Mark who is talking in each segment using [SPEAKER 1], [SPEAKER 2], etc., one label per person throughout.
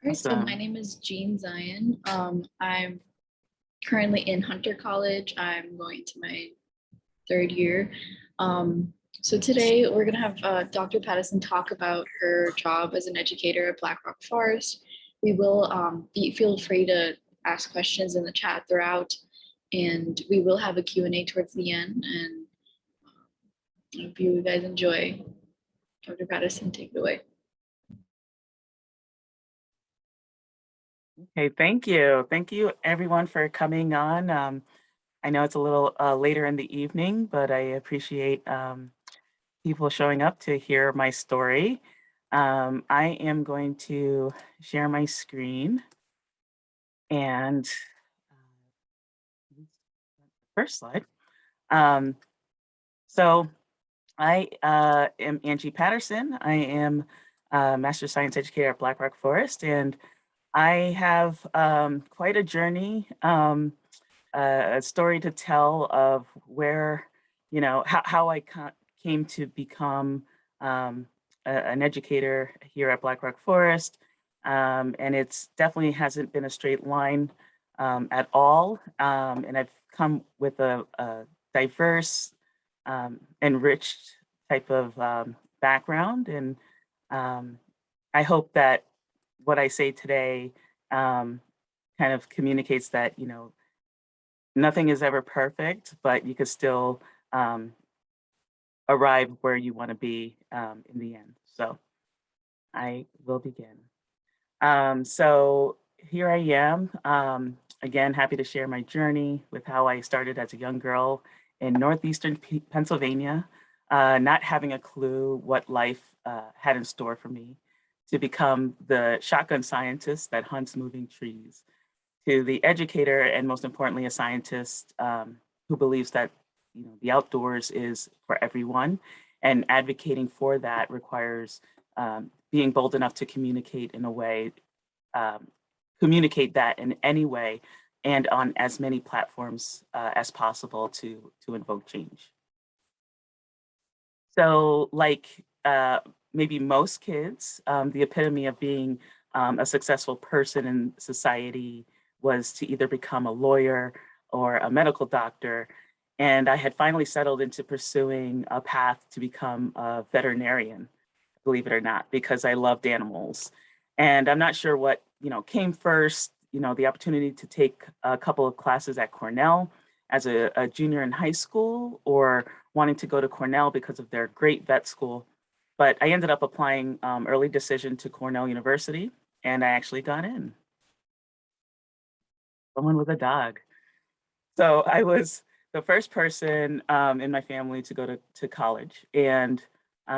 [SPEAKER 1] All right, so my
[SPEAKER 2] Awesome.
[SPEAKER 1] name is Jean Zion. I'm currently in Hunter College. I'm going to my third year. So today we're gonna have Dr. Patterson talk about her job as an educator at Blackrock Forest. We will feel free to ask questions in the chat throughout, and we will have a Q&A towards the end. And I hope you guys enjoy. Dr. Patterson, take it away.
[SPEAKER 2] Okay, thank you. Thank you everyone for coming on. I know it's a little later in the evening, but I appreciate people showing up to hear my story. I am going to share my screen and first slide. So I am Angie Patterson. I am a Master Science Educator at Blackrock Forest, and I have quite a journey, a story to tell of where, how I came to become an educator here at Blackrock Forest. And it's definitely hasn't been a straight line at all. And I've come with a diverse, enriched type of background. And I hope that what I say today kind of communicates that, nothing is ever perfect, but you could still arrive where you want to be in the end. So I will begin. So here I am, again, happy to share my journey with how I started as a young girl in northeastern Pennsylvania, not having a clue what life had in store for me, to become the shotgun scientist that hunts moving trees, to the educator and most importantly, a scientist who believes that the outdoors is for everyone, and advocating for that requires being bold enough to communicate in a way, communicate that in any way and on as many platforms as possible to invoke change. So like maybe most kids, the epitome of being a successful person in society was to either become a lawyer or a medical doctor. And I had finally settled into pursuing a path to become a veterinarian, believe it or not, because I loved animals. And I'm not sure what, came first, the opportunity to take a couple of classes at Cornell as a junior in high school, or wanting to go to Cornell because of their great vet school. But I ended up applying early decision to Cornell University, and I actually got in. Someone with a dog. So I was the first person in my family to go to college. And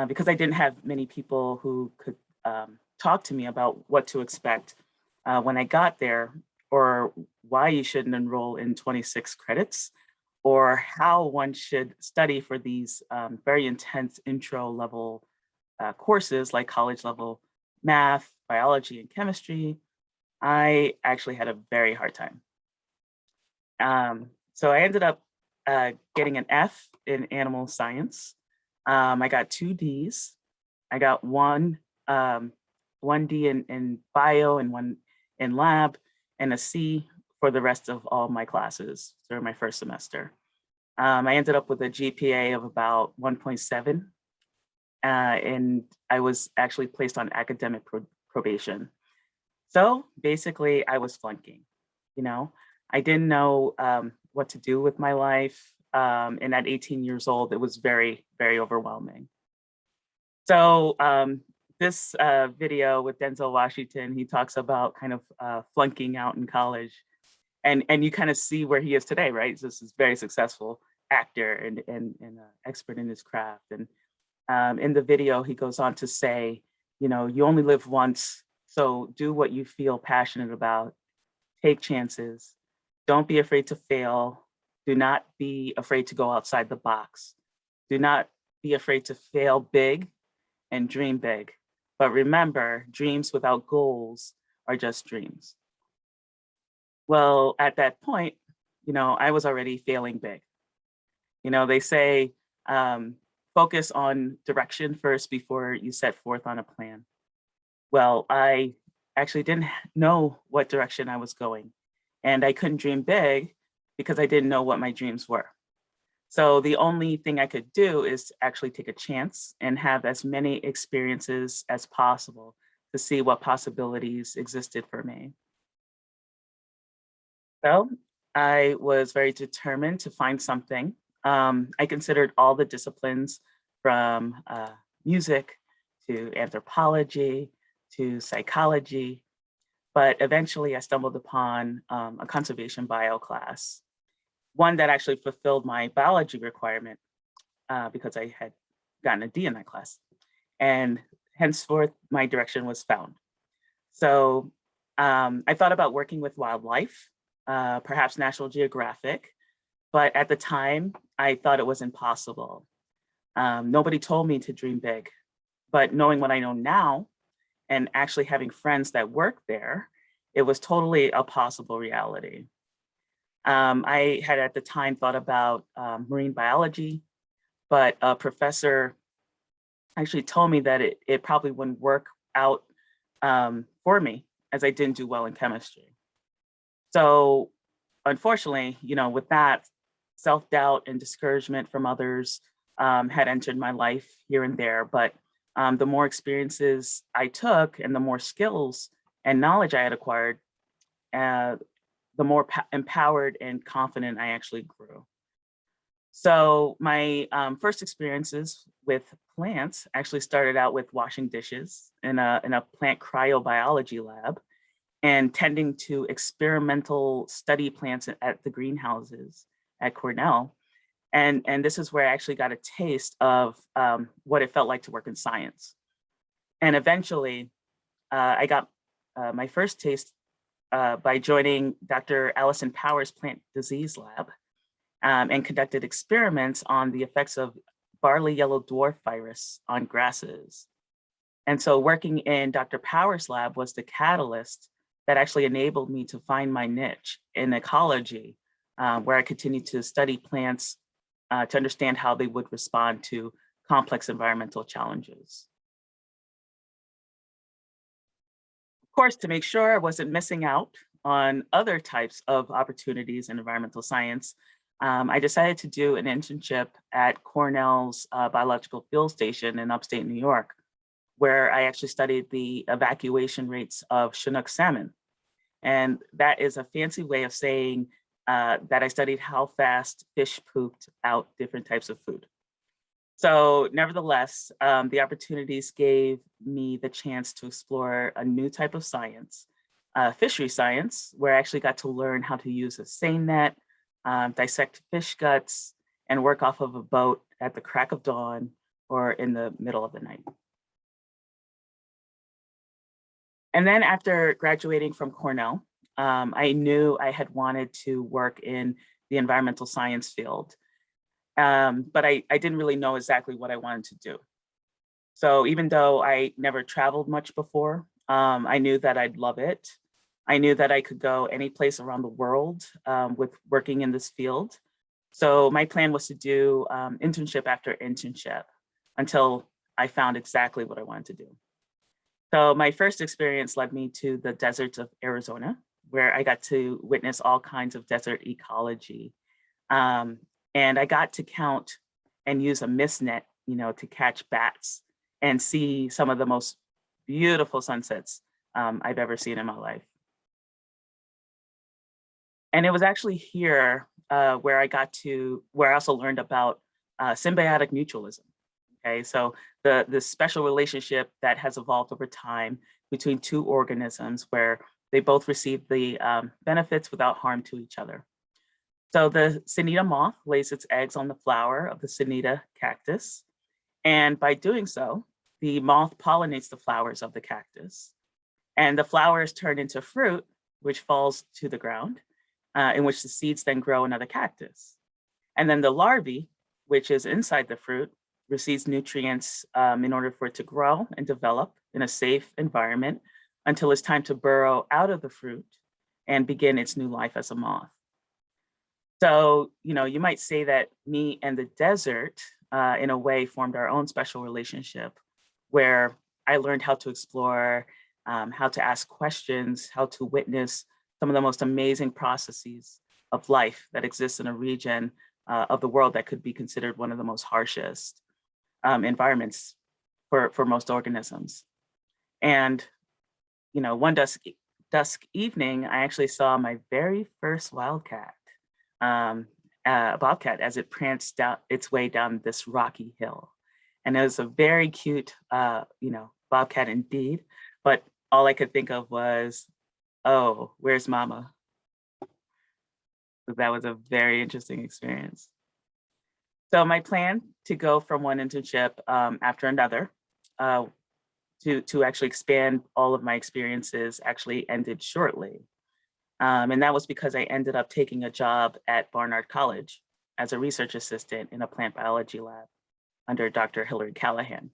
[SPEAKER 2] because I didn't have many people who could talk to me about what to expect when I got there, or why you shouldn't enroll in 26 credits, or how one should study for these very intense intro level courses like college level math, biology, and chemistry, I actually had a very hard time. So I ended up getting an F in animal science. I got 2 Ds. I got one D in bio and one in lab, and a C for the rest of all my classes during my first semester. I ended up with a GPA of about 1.7, and I was actually placed on academic probation. So basically, I was flunking. I didn't know what to do with my life. And at 18 years old, it was very, very overwhelming. So this video with Denzel Washington, he talks about kind of flunking out in college. And you kind of see where he is today, right? This is very successful actor and expert in his craft. And in the video, he goes on to say, you only live once, so do what you feel passionate about. Take chances. Don't be afraid to fail. Do not be afraid to go outside the box. Do not be afraid to fail big and dream big. But remember, dreams without goals are just dreams. Well, at that point, I was already failing big. They say, focus on direction first before you set forth on a plan. Well, I actually didn't know what direction I was going. And I couldn't dream big because I didn't know what my dreams were. So the only thing I could do is actually take a chance and have as many experiences as possible to see what possibilities existed for me. So I was very determined to find something. I considered all the disciplines from music to anthropology to psychology, but eventually I stumbled upon a conservation bio class, one that actually fulfilled my biology requirement because I had gotten a D in that class. And henceforth, my direction was found. So I thought about working with wildlife, perhaps National Geographic, but at the time, I thought it was impossible. Nobody told me to dream big, but knowing what I know now and actually having friends that work there, it was totally a possible reality. I had at the time thought about marine biology, but a professor actually told me that it probably wouldn't work out for me as I didn't do well in chemistry. So unfortunately, with that, self-doubt and discouragement from others had entered my life here and there. But the more experiences I took and the more skills and knowledge I had acquired, the more empowered and confident I actually grew. So my first experiences with plants actually started out with washing dishes in a plant cryobiology lab and tending to experimental study plants at the greenhouses at Cornell. And this is where I actually got a taste of what it felt like to work in science. And eventually, I got my first taste by joining Dr. Allison Power's plant disease lab and conducted experiments on the effects of barley yellow dwarf virus on grasses. And so working in Dr. Power's lab was the catalyst that actually enabled me to find my niche in ecology, where I continued to study plants to understand how they would respond to complex environmental challenges. Of course, to make sure I wasn't missing out on other types of opportunities in environmental science, I decided to do an internship at Cornell's biological field station in upstate New York, where I actually studied the evacuation rates of Chinook salmon. And that is a fancy way of saying that I studied how fast fish pooped out different types of food. So nevertheless, the opportunities gave me the chance to explore a new type of science, fishery science, where I actually got to learn how to use a seine net, dissect fish guts, and work off of a boat at the crack of dawn or in the middle of the night. And then after graduating from Cornell, I knew I had wanted to work in the environmental science field, but I didn't really know exactly what I wanted to do. So even though I never traveled much before, I knew that I'd love it. I knew that I could go any place around the world with working in this field. So my plan was to do internship after internship until I found exactly what I wanted to do. So my first experience led me to the deserts of Arizona, where I got to witness all kinds of desert ecology. And I got to count and use a mist net, to catch bats and see some of the most beautiful sunsets I've ever seen in my life. And it was actually here where I also learned about symbiotic mutualism. Okay, so the special relationship that has evolved over time between two organisms where they both receive the benefits without harm to each other. So the Sinita moth lays its eggs on the flower of the Sinita cactus. And by doing so, the moth pollinates the flowers of the cactus. And the flowers turn into fruit, which falls to the ground, in which the seeds then grow another cactus. And then the larvae, which is inside the fruit, receives nutrients in order for it to grow and develop in a safe environment until it's time to burrow out of the fruit and begin its new life as a moth. So, you might say that me and the desert, in a way, formed our own special relationship where I learned how to explore how to ask questions, how to witness some of the most amazing processes of life that exists in a region of the world that could be considered one of the most harshest environments for most organisms. And, you know, one dusk evening, I actually saw my very first wildcat, bobcat, as it pranced down its way down this rocky hill. And it was a very cute, you know, bobcat indeed. But all I could think of was, oh, where's mama? So that was a very interesting experience. So my plan to go from one internship after another to actually expand all of my experiences actually ended shortly. And that was because I ended up taking a job at Barnard College as a research assistant in a plant biology lab under Dr. Hilary Callahan.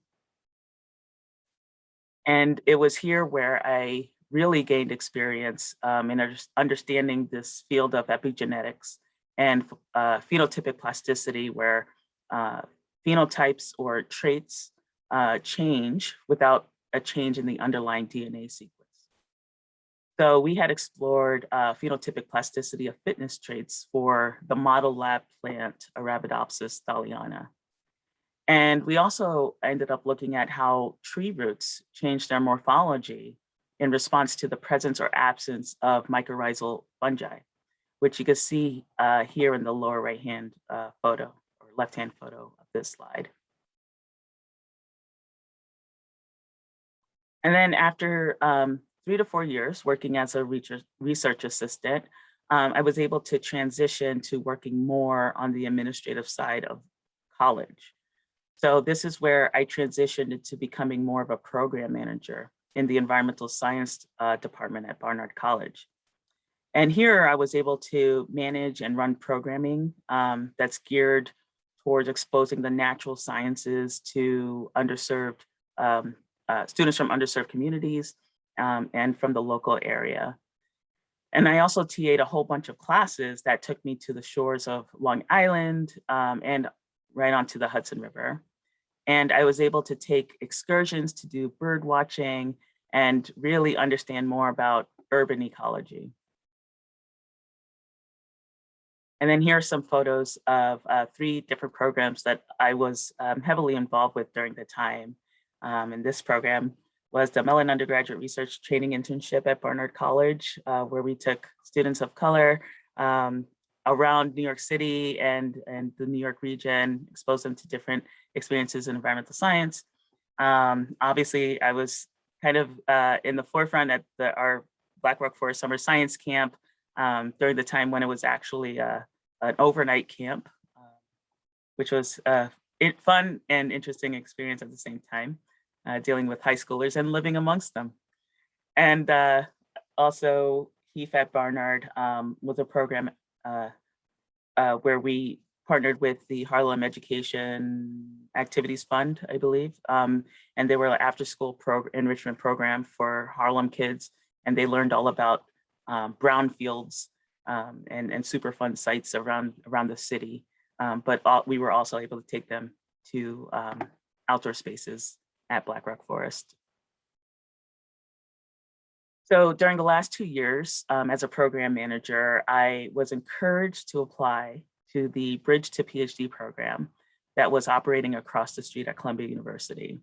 [SPEAKER 2] And it was here where I really gained experience in understanding this field of epigenetics and phenotypic plasticity, where phenotypes or traits change without a change in the underlying DNA sequence. So we had explored phenotypic plasticity of fitness traits for the model lab plant Arabidopsis thaliana. And we also ended up looking at how tree roots change their morphology in response to the presence or absence of mycorrhizal fungi, which you can see here in the lower right-hand photo or left-hand photo of this slide. And then after 3 to 4 years working as a research assistant, I was able to transition to working more on the administrative side of college. So this is where I transitioned into becoming more of a program manager in the environmental science department at Barnard College. And here I was able to manage and run programming that's geared towards exposing the natural sciences to underserved students from underserved communities and from the local area. And I also TA'd a whole bunch of classes that took me to the shores of Long Island and right onto the Hudson River. And I was able to take excursions to do bird watching and really understand more about urban ecology. And then here are some photos of 3 different programs that I was heavily involved with during the time. And this program was the Mellon Undergraduate Research Training Internship at Barnard College, where we took students of color around New York City and the New York region, exposed them to different experiences in environmental science. Obviously, I was kind of in the forefront at our Blackrock Forest Summer Science Camp during the time when it was actually an overnight camp, which was a fun and interesting experience at the same time, dealing with high schoolers and living amongst them. And also, HEAF at Barnard was a program where we partnered with the Harlem Education Activities Fund, I believe. And they were an after-school enrichment program for Harlem kids. And they learned all about brownfields and super fun sites around the city. But we were also able to take them to outdoor spaces at Blackrock Forest. So during the last 2 years as a program manager, I was encouraged to apply to the Bridge to PhD program that was operating across the street at Columbia University.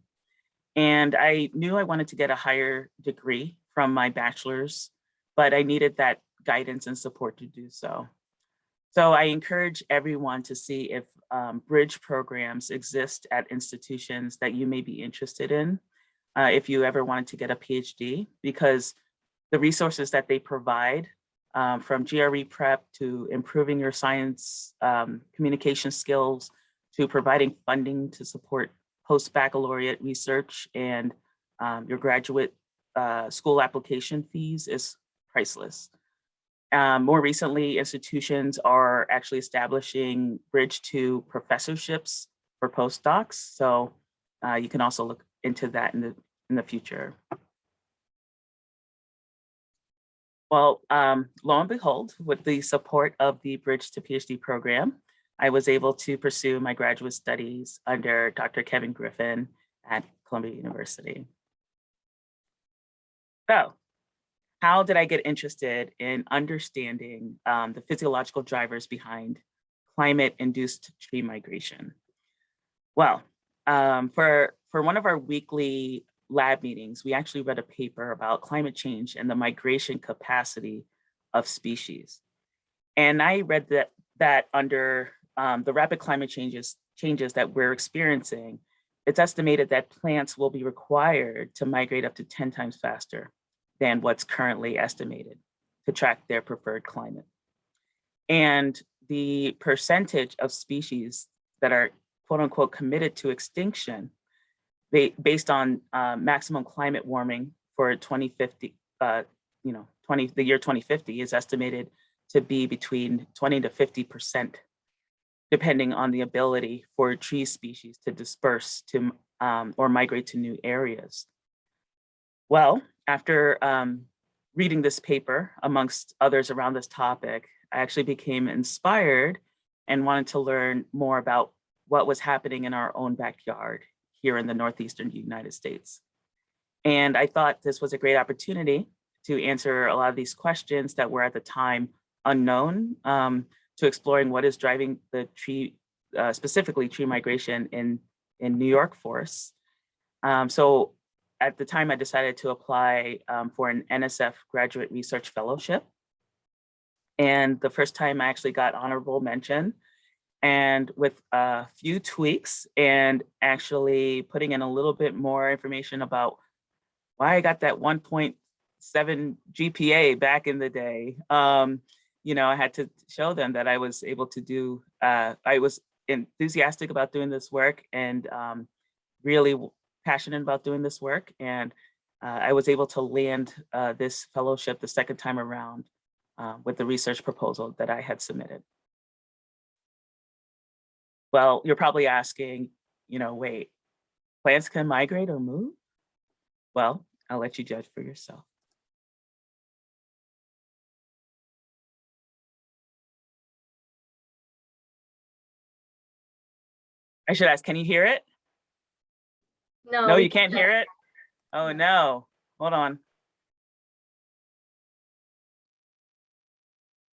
[SPEAKER 2] And I knew I wanted to get a higher degree from my bachelor's, but I needed that guidance and support to do so. So I encourage everyone to see if bridge programs exist at institutions that you may be interested in if you ever wanted to get a PhD, because the resources that they provide from GRE prep to improving your science communication skills to providing funding to support post-baccalaureate research and your graduate school application fees is priceless. More recently, institutions are actually establishing bridge to professorships for postdocs. So you can also look into that in the future. Well, lo and behold, with the support of the Bridge to PhD program, I was able to pursue my graduate studies under Dr. Kevin Griffin at Columbia University. So how did I get interested in understanding the physiological drivers behind climate-induced tree migration? Well, for one of our weekly lab meetings, we actually read a paper about climate change and the migration capacity of species. And I read that under the rapid climate changes that we're experiencing, it's estimated that plants will be required to migrate up to 10 times faster than what's currently estimated to track their preferred climate. And the percentage of species that are quote unquote committed to extinction based on maximum climate warming for 2050, the year 2050 is estimated to be between 20 to 50%, depending on the ability for tree species to disperse to or migrate to new areas. Well, after reading this paper, amongst others around this topic, I actually became inspired and wanted to learn more about what was happening in our own backyard here in the Northeastern United States. And I thought this was a great opportunity to answer a lot of these questions that were at the time unknown, to exploring what is driving the tree, specifically tree migration in New York forests. So at the time I decided to apply for an NSF graduate research fellowship. And the first time I actually got honorable mention, and with a few tweaks and actually putting in a little bit more information about why I got that 1.7 GPA back in the day. I had to show them that I was able to do, I was enthusiastic about doing this work and really passionate about doing this work. And I was able to land this fellowship the second time around with the research proposal that I had submitted. Well, you're probably asking, wait, plants can migrate or move? Well, I'll let you judge for yourself. I should ask, can you hear it? No, you can't hear it? Oh no, hold on.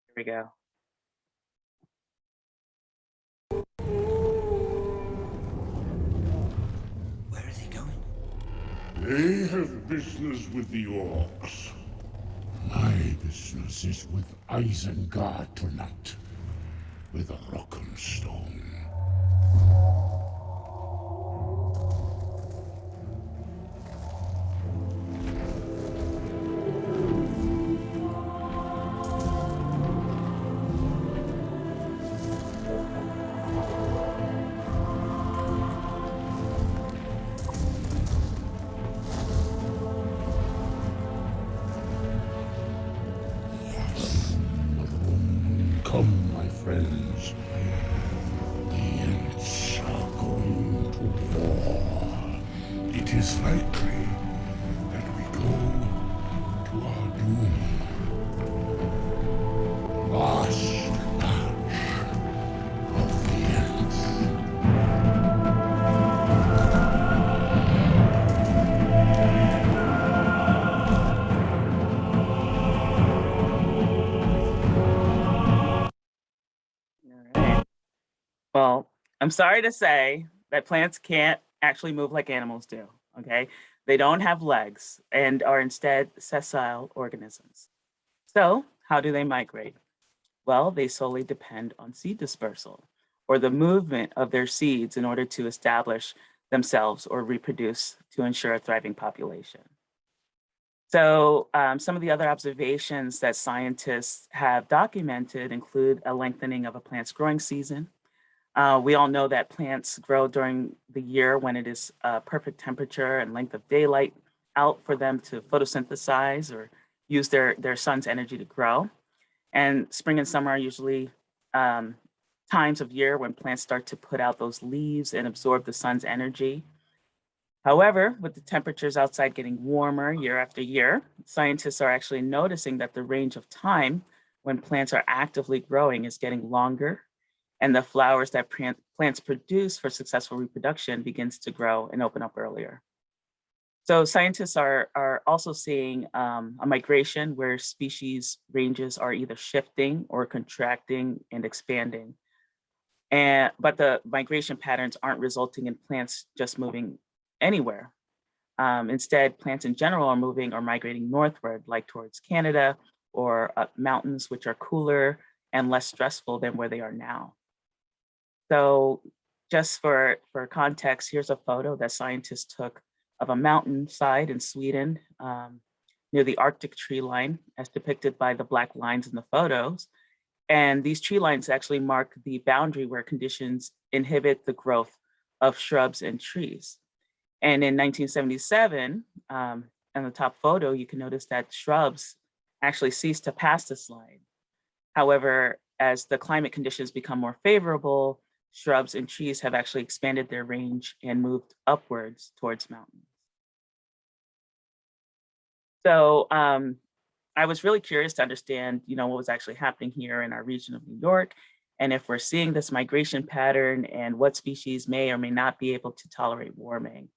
[SPEAKER 2] Here we go.
[SPEAKER 3] Where are they going?
[SPEAKER 4] They have business with the orcs. My business is with Isengard tonight, with a rock and stone. Come, my friends. The Ents are going to war. It is likely that we go to our doom. Last match of the Ents.
[SPEAKER 2] All right. Well, I'm sorry to say that plants can't actually move like animals do, okay? They don't have legs and are instead sessile organisms. So how do they migrate? Well, they solely depend on seed dispersal, or the movement of their seeds in order to establish themselves or reproduce to ensure a thriving population. So some of the other observations that scientists have documented include a lengthening of a plant's growing season. We all know that plants grow during the year when it is perfect temperature and length of daylight out for them to photosynthesize or use their sun's energy to grow. And spring and summer are usually times of year when plants start to put out those leaves and absorb the sun's energy. However, with the temperatures outside getting warmer year after year, scientists are actually noticing that the range of time when plants are actively growing is getting longer, and the flowers that plants produce for successful reproduction begins to grow and open up earlier. So scientists are also seeing a migration where species ranges are either shifting or contracting and expanding. But the migration patterns aren't resulting in plants just moving anywhere. Instead, plants in general are moving or migrating northward, like towards Canada or up mountains, which are cooler and less stressful than where they are now. So just for context, here's a photo that scientists took of a mountainside in Sweden near the Arctic tree line, as depicted by the black lines in the photos. And these tree lines actually mark the boundary where conditions inhibit the growth of shrubs and trees. And in 1977, in the top photo, you can notice that shrubs actually ceased to pass this line. However, as the climate conditions become more favorable, shrubs and trees have actually expanded their range and moved upwards towards mountains. So I was really curious to understand, what was actually happening here in our region of New York, and if we're seeing this migration pattern and what species may or may not be able to tolerate warming.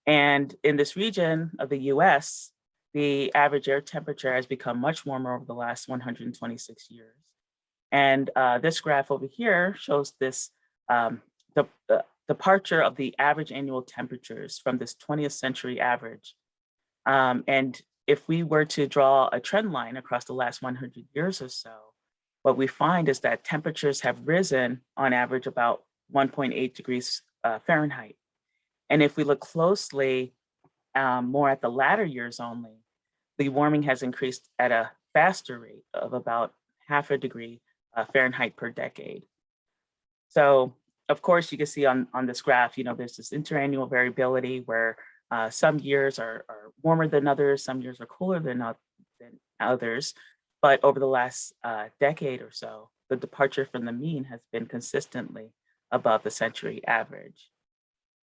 [SPEAKER 2] And in this region of the US, the average air temperature has become much warmer over the last 126 years. And this graph over here shows this the departure of the average annual temperatures from this 20th century average. And if we were to draw a trend line across the last 100 years or so, what we find is that temperatures have risen on average about 1.8 degrees Fahrenheit. And if we look closely more at the latter years only, the warming has increased at a faster rate of about half a degree Fahrenheit per decade. So of course, you can see on this graph, there's this interannual variability where some years are warmer than others, some years are cooler than others. But over the last decade or so, the departure from the mean has been consistently above the century average.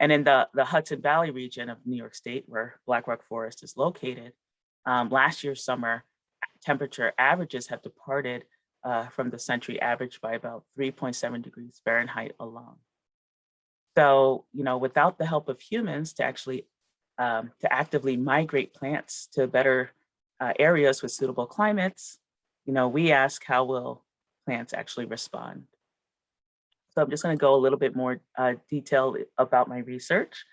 [SPEAKER 2] And in the Hudson Valley region of New York State, where Blackrock Forest is located, last year's summer temperature averages have departed from the century average by about 3.7 degrees Fahrenheit alone. So, without the help of humans to actually to actively migrate plants to better areas with suitable climates, we ask, how will plants actually respond? So I'm just going to go a little bit more detail about my research,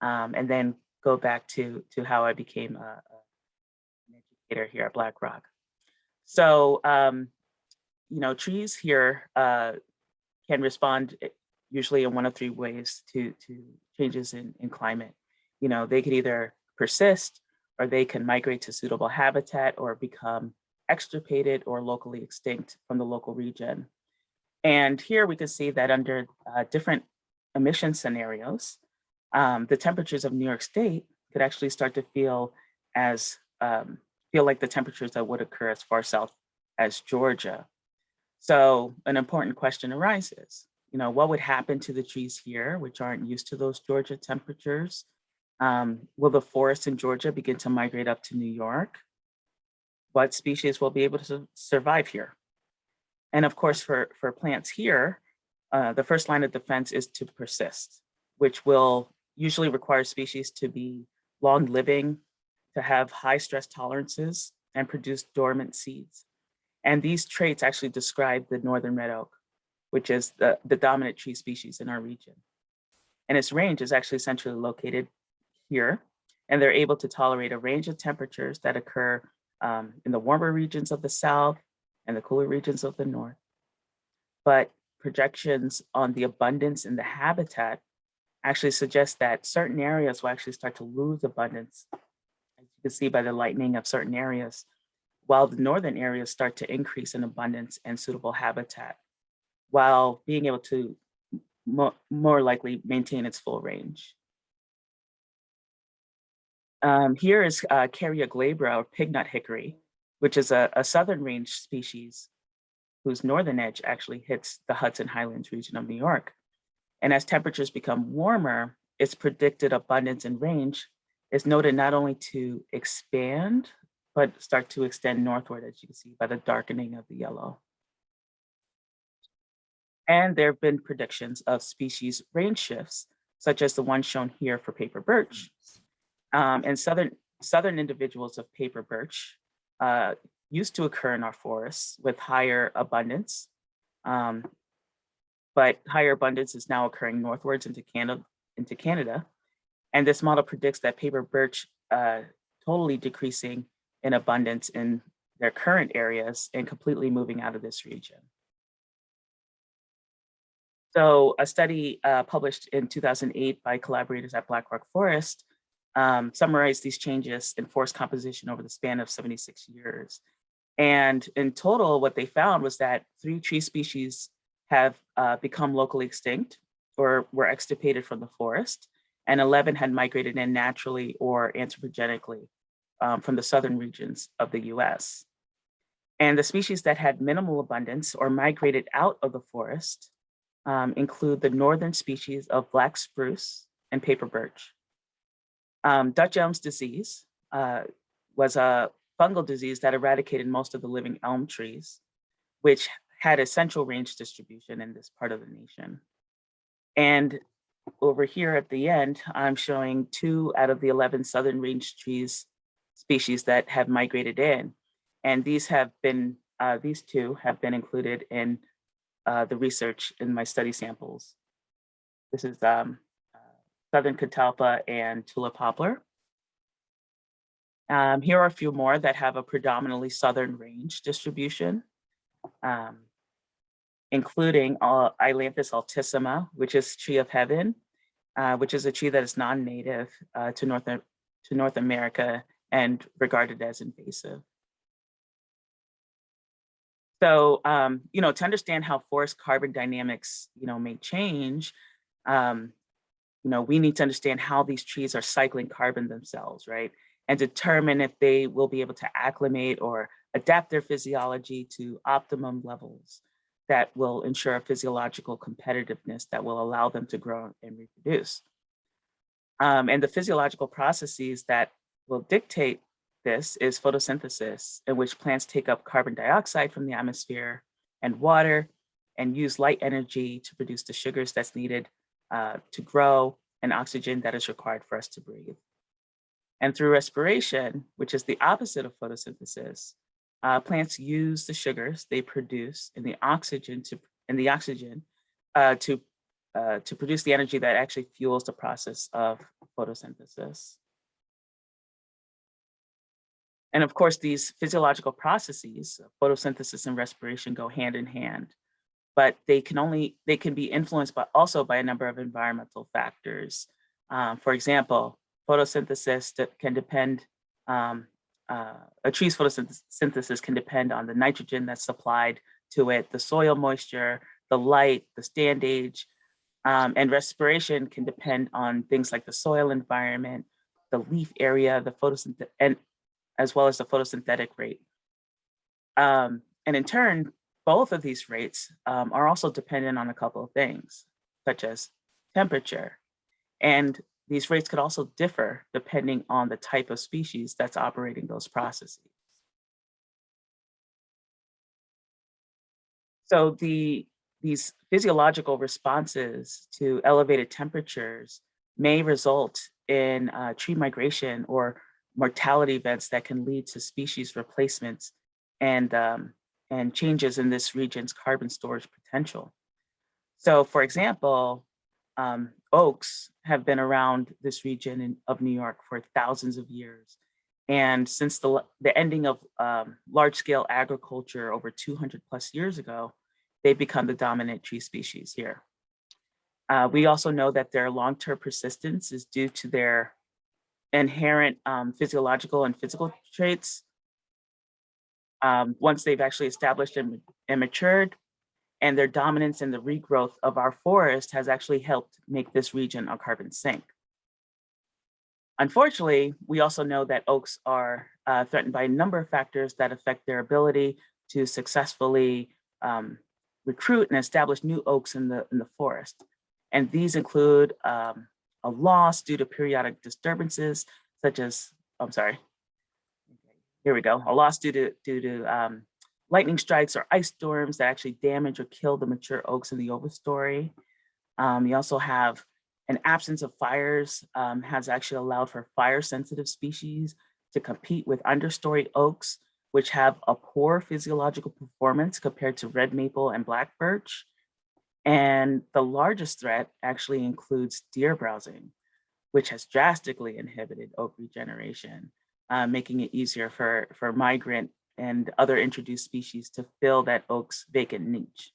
[SPEAKER 2] and then go back to how I became an educator here at Blackrock. So, trees here can respond usually in one of three ways to changes in climate. They could either persist, or they can migrate to suitable habitat, or become extirpated or locally extinct from the local region. And here we can see that under different emission scenarios, the temperatures of New York State could actually start to feel like the temperatures that would occur as far south as Georgia. So an important question arises, what would happen to the trees here, which aren't used to those Georgia temperatures? Will the forests in Georgia begin to migrate up to New York? What species will be able to survive here? And of course, for plants here, the first line of defense is to persist, which will usually require species to be long living, to have high stress tolerances, and produce dormant seeds. And these traits actually describe the northern red oak, which is the dominant tree species in our region. And its range is actually centrally located here, and they're able to tolerate a range of temperatures that occur in the warmer regions of the south and the cooler regions of the north. But projections on the abundance in the habitat actually suggest that certain areas will actually start to lose abundance, as you can see by the lightening of certain areas, while the northern areas start to increase in abundance and suitable habitat, while being able to more likely maintain its full range. Here is Carya glabra, or pignut hickory, which is a southern range species whose northern edge actually hits the Hudson Highlands region of New York. And as temperatures become warmer, its predicted abundance and range is noted not only to expand, but start to extend northward, as you can see by the darkening of the yellow. And there have been predictions of species range shifts, such as the one shown here for paper birch. And southern individuals of paper birch used to occur in our forests with higher abundance, but higher abundance is now occurring northwards into Canada. And this model predicts that paper birch totally decreasing in abundance in their current areas and completely moving out of this region. So a study published in 2008 by collaborators at Blackrock Forest summarized these changes in forest composition over the span of 76 years. And in total, what they found was that 3 tree species have become locally extinct or were extirpated from the forest, and 11 had migrated in naturally or anthropogenically from the southern regions of the US. And the species that had minimal abundance or migrated out of the forest include the northern species of black spruce and paper birch. Dutch elm's disease was a fungal disease that eradicated most of the living elm trees, which had a central range distribution in this part of the nation. And over here at the end, I'm showing 2 out of the 11 southern range trees species that have migrated in. And these 2 have been included in the research in my study samples. This is southern catalpa and tulip poplar. Here are a few more that have a predominantly southern range distribution, including Ailanthus altissima, which is tree of heaven, which is a tree that is non-native to North America and regarded as invasive. So, to understand how forest carbon dynamics, may change, we need to understand how these trees are cycling carbon themselves, right? And determine if they will be able to acclimate or adapt their physiology to optimum levels that will ensure a physiological competitiveness that will allow them to grow and reproduce. And the physiological processes that will dictate this is photosynthesis, in which plants take up carbon dioxide from the atmosphere and water and use light energy to produce the sugars that's needed to grow and oxygen that is required for us to breathe. And through respiration, which is the opposite of photosynthesis, plants use the sugars they produce in the oxygen to produce the energy that actually fuels the process of photosynthesis. And of course, these physiological processes, photosynthesis and respiration, go hand in hand, but they can be influenced also by a number of environmental factors. For example, photosynthesis that can depend, a tree's photosynthesis can depend on the nitrogen that's supplied to it, the soil moisture, the light, the stand age, and respiration can depend on things like the soil environment, the leaf area, and as well as the photosynthetic rate. And in turn, both of these rates are also dependent on a couple of things, such as temperature. And these rates could also differ depending on the type of species that's operating those processes. So these physiological responses to elevated temperatures may result in tree migration or mortality events that can lead to species replacements and changes in this region's carbon storage potential. So for example, oaks have been around this region of New York for thousands of years. And since the ending of large-scale agriculture over 200 plus years ago, they've become the dominant tree species here. We also know that their long-term persistence is due to their inherent physiological and physical traits once they've actually established and matured, and their dominance in the regrowth of our forest has actually helped make this region a carbon sink. Unfortunately, we also know that oaks are threatened by a number of factors that affect their ability to successfully recruit and establish new oaks in the forest. And these include a loss due to periodic disturbances, such as, here we go, a loss due to lightning strikes or ice storms that actually damage or kill the mature oaks in the overstory. You also have An absence of fires has actually allowed for fire-sensitive species to compete with understory oaks, which have a poor physiological performance compared to red maple and black birch. And the largest threat actually includes deer browsing, which has drastically inhibited oak regeneration, making it easier for migrant and other introduced species to fill that oak's vacant niche.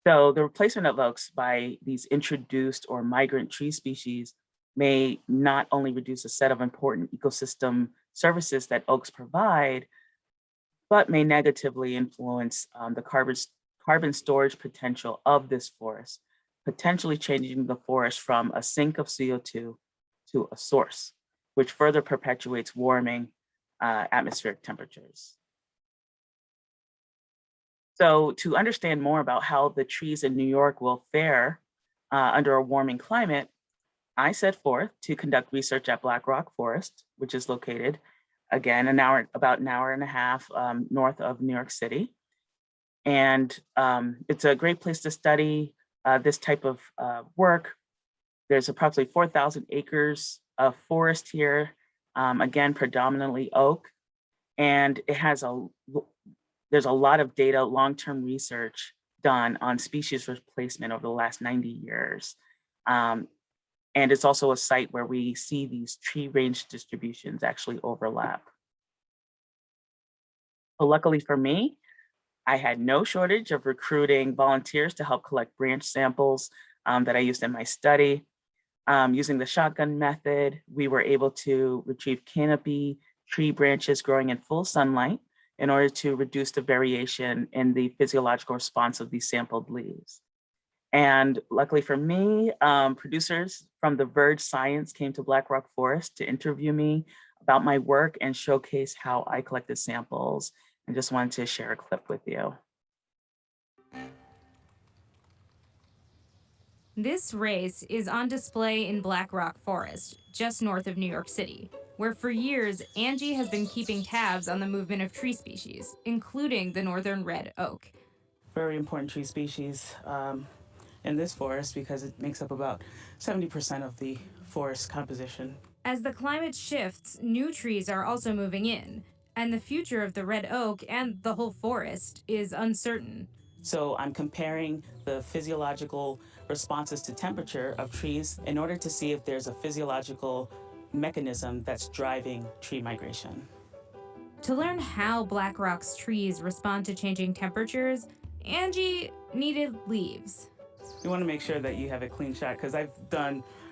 [SPEAKER 2] So the replacement of oaks by these introduced or migrant tree species may not only reduce a set of important ecosystem services that oaks provide, but may negatively influence the carbon storage potential of this forest, potentially changing the forest from a sink of CO2 to a source, which further perpetuates warming atmospheric temperatures. So to understand more about how the trees in New York will fare under a warming climate, I set forth to conduct research at Blackrock Forest, which is located, again, about an hour and a half north of New York City. And it's a great place to study this type of work. There's approximately 4,000 acres of forest here, again, predominantly oak. And it has there's a lot of data, long-term research done on species replacement over the last 90 years. And it's also a site where we see these tree range distributions actually overlap. But luckily for me, I had no shortage of recruiting volunteers to help collect branch samples that I used in my study. Using the shotgun method, we were able to retrieve canopy tree branches growing in full sunlight in order to reduce the variation in the physiological response of these sampled leaves. And luckily for me, producers from The Verge Science came to Blackrock Forest to interview me about my work and showcase how I collected samples. And just wanted to share a clip with you.
[SPEAKER 5] This race is on display in Blackrock Forest, just north of New York City, where for years, Angie has been keeping tabs on the movement of tree species, including the northern red oak.
[SPEAKER 2] Very important tree species in this forest because it makes up about 70% of the forest composition.
[SPEAKER 5] As the climate shifts, new trees are also moving in, and the future of the red oak and the whole forest is uncertain.
[SPEAKER 2] So I'm comparing the physiological responses to temperature of trees in order to see if there's a physiological mechanism that's driving tree migration.
[SPEAKER 5] To learn how Blackrock's trees respond to changing temperatures, Angie needed leaves.
[SPEAKER 2] You want to make sure that you have a clean shot because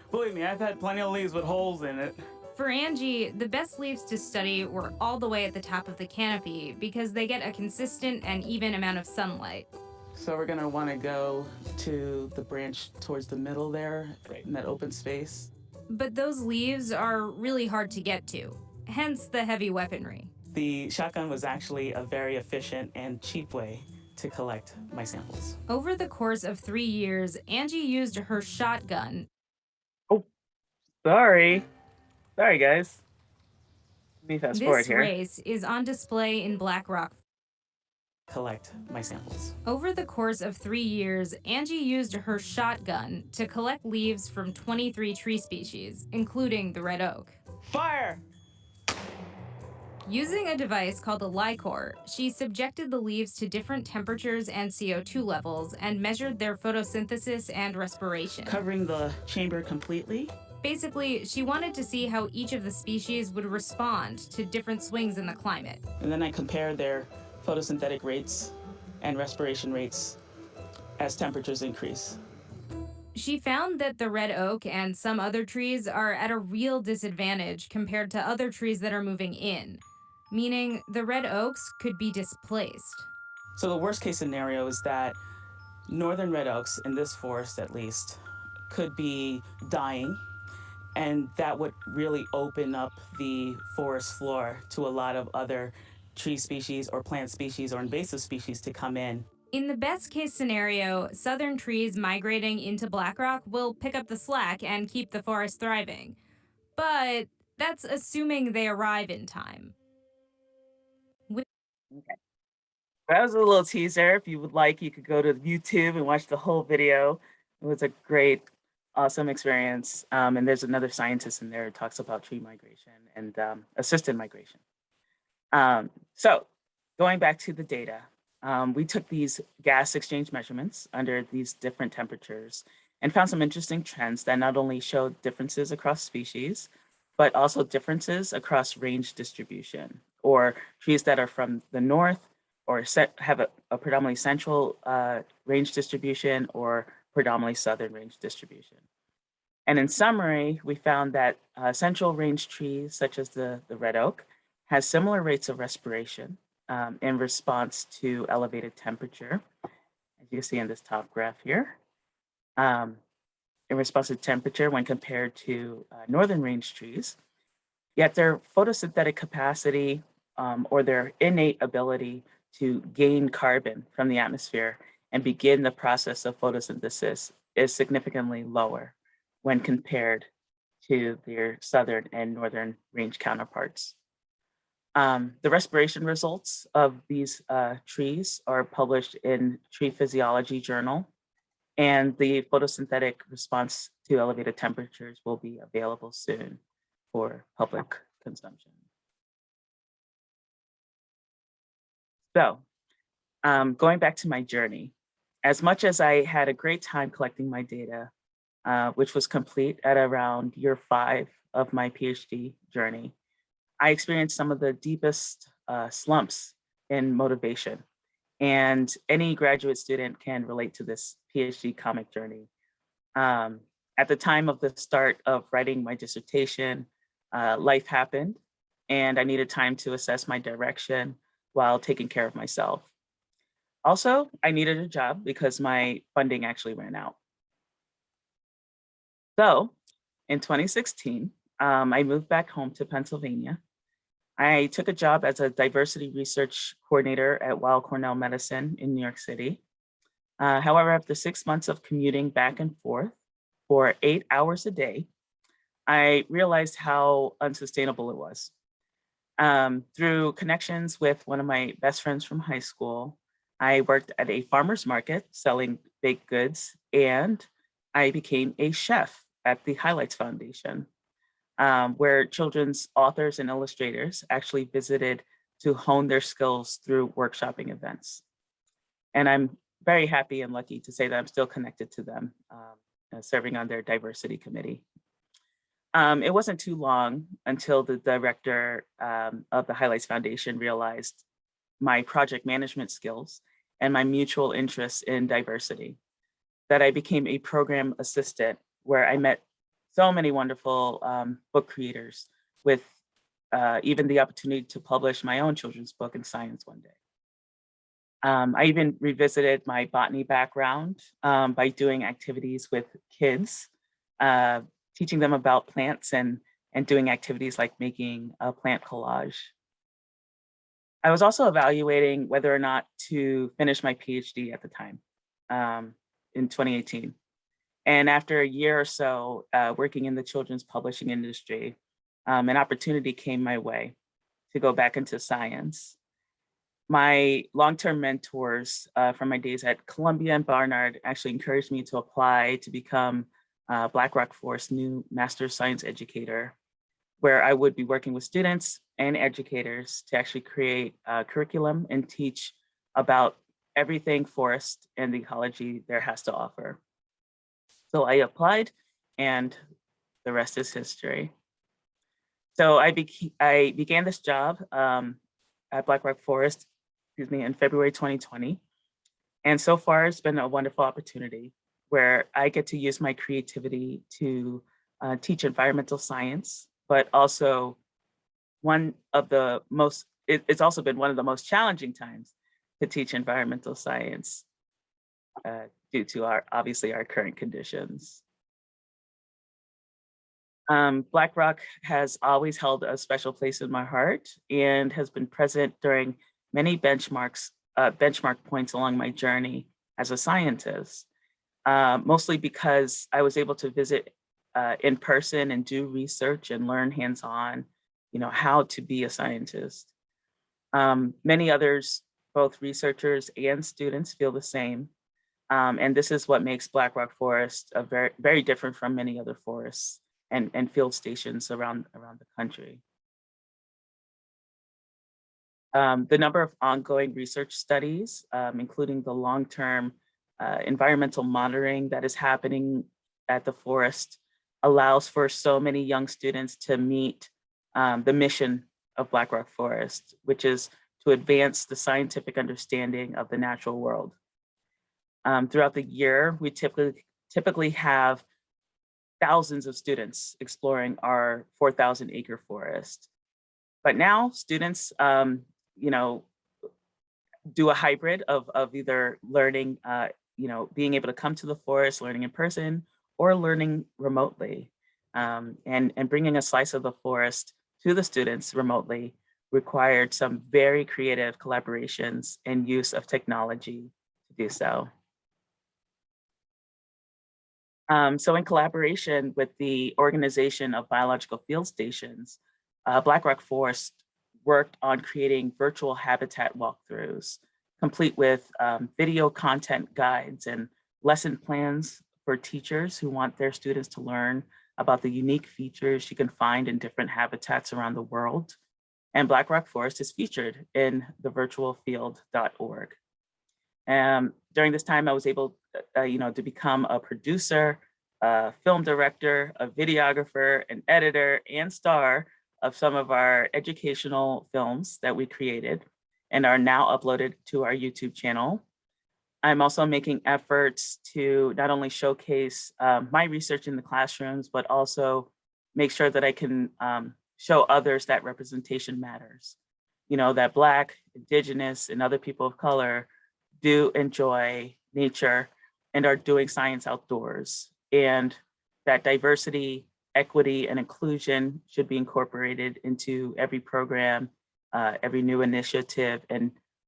[SPEAKER 2] believe me, I've had plenty of leaves with holes in it.
[SPEAKER 5] For Angie, the best leaves to study were all the way at the top of the canopy because they get a consistent and even amount of sunlight.
[SPEAKER 2] So we're gonna want to go to the branch towards the middle there, right in that open space.
[SPEAKER 5] But those leaves are really hard to get to, hence the heavy weaponry.
[SPEAKER 2] The shotgun was actually a very efficient and cheap way to collect my samples.
[SPEAKER 5] Over the course of 3 years, Angie used her shotgun.
[SPEAKER 2] Oh, sorry guys. Let me fast forward
[SPEAKER 5] This
[SPEAKER 2] here.
[SPEAKER 5] race is on display in Blackrock.
[SPEAKER 2] Collect my samples.
[SPEAKER 5] Over the course of 3 years, Angie used her shotgun to collect leaves from 23 tree species, including the red oak.
[SPEAKER 2] Fire!
[SPEAKER 5] Using a device called a lycor, she subjected the leaves to different temperatures and CO2 levels and measured their photosynthesis and respiration.
[SPEAKER 2] Covering the chamber completely.
[SPEAKER 5] Basically, she wanted to see how each of the species would respond to different swings in the climate.
[SPEAKER 2] And then I compare their photosynthetic rates and respiration rates as temperatures increase.
[SPEAKER 5] She found that the red oak and some other trees are at a real disadvantage compared to other trees that are moving in, meaning the red oaks could be displaced.
[SPEAKER 2] So the worst case scenario is that northern red oaks, in this forest at least, could be dying, and that would really open up the forest floor to a lot of other tree species or plant species or invasive species to come in.
[SPEAKER 5] In the best case scenario, southern trees migrating into Blackrock will pick up the slack and keep the forest thriving. But that's assuming they arrive in time.
[SPEAKER 2] Okay. That was a little teaser. If you would like, you could go to YouTube and watch the whole video. It was a great awesome experience. And there's another scientist in there who talks about tree migration and assisted migration. So going back to the data, we took these gas exchange measurements under these different temperatures and found some interesting trends that not only showed differences across species, but also differences across range distribution, or trees that are from the north or have a predominantly central range distribution or predominantly southern range distribution. And in summary, we found that central range trees, such as the red oak, has similar rates of respiration in response to elevated temperature, as you can see in this top graph here, in response to temperature when compared to northern range trees. Yet their photosynthetic capacity or their innate ability to gain carbon from the atmosphere and begin the process of photosynthesis is significantly lower when compared to their southern and northern range counterparts. The respiration results of these trees are published in Tree Physiology Journal, and the photosynthetic response to elevated temperatures will be available soon for public consumption. So, going back to my journey, as much as I had a great time collecting my data, which was complete at around year 5 of my PhD journey, I experienced some of the deepest slumps in motivation. And any graduate student can relate to this PhD comic journey. At the time of the start of writing my dissertation, life happened, and I needed time to assess my direction while taking care of myself. Also, I needed a job because my funding actually ran out. So in 2016, I moved back home to Pennsylvania. I took a job as a diversity research coordinator at Weill Cornell Medicine in New York City. However, after 6 months of commuting back and forth for 8 hours a day, I realized how unsustainable it was. Through connections with one of my best friends from high school, I worked at a farmer's market selling baked goods, and I became a chef at the Highlights Foundation, where children's authors and illustrators actually visited to hone their skills through workshopping events. And I'm very happy and lucky to say that I'm still connected to them, serving on their diversity committee. It wasn't too long until the director of the Highlights Foundation realized my project management skills and my mutual interest in diversity, that I became a program assistant where I met so many wonderful book creators with even the opportunity to publish my own children's book in science one day. I even revisited my botany background by doing activities with kids, teaching them about plants and doing activities like making a plant collage. I was also evaluating whether or not to finish my PhD at the time in 2018. And after a year or so working in the children's publishing industry, an opportunity came my way to go back into science. My long-term mentors from my days at Columbia and Barnard actually encouraged me to apply to become Blackrock Forest new Master Science Educator, where I would be working with students and educators to actually create a curriculum and teach about everything forest and the ecology there has to offer. So I applied, and the rest is history. So I began this job at Blackrock Forest, in February 2020. And so far, it's been a wonderful opportunity where I get to use my creativity to teach environmental science, but also it's also been one of the most challenging times to teach environmental science due to obviously our current conditions. Blackrock has always held a special place in my heart and has been present during many benchmark points along my journey as a scientist, mostly because I was able to visit in person and do research and learn hands-on, how to be a scientist. Many others, both researchers and students, feel the same. And this is what makes Blackrock Forest a very, very different from many other forests and field stations around the country. The number of ongoing research studies, including the long-term environmental monitoring that is happening at the forest, allows for so many young students to meet the mission of Blackrock Forest, which is to advance the scientific understanding of the natural world. Throughout the year, we typically have thousands of students exploring our 4,000 acre forest. But now students, do a hybrid of either learning, being able to come to the forest, learning in person, or learning remotely. And bringing a slice of the forest to the students remotely required some very creative collaborations and use of technology to do so. So in collaboration with the Organization of Biological Field Stations, Blackrock Forest worked on creating virtual habitat walkthroughs, complete with video content guides and lesson plans for teachers who want their students to learn about the unique features you can find in different habitats around the world. And Blackrock Forest is featured in the virtualfield.org. During this time, I was able, to become a producer, a film director, a videographer, an editor, and star of some of our educational films that we created and are now uploaded to our YouTube channel. I'm also making efforts to not only showcase my research in the classrooms, but also make sure that I can show others that representation matters. That Black, Indigenous, and other people of color do enjoy nature and are doing science outdoors, and that diversity, equity, and inclusion should be incorporated into every program, every new initiative,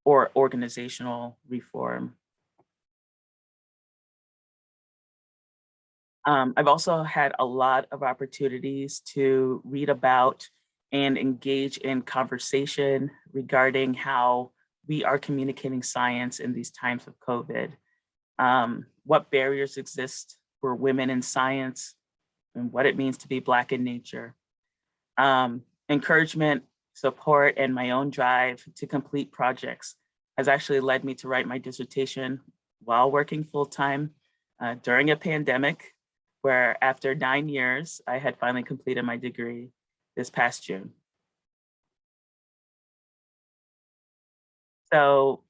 [SPEAKER 2] or organizational reform. I've also had a lot of opportunities to read about and engage in conversation regarding how we are communicating science in these times of COVID. What barriers exist for women in science and what it means to be Black in nature. Encouragement, support, and my own drive to complete projects has actually led me to write my dissertation while working full-time during a pandemic, where after 9 years, I had finally completed my degree this past June. So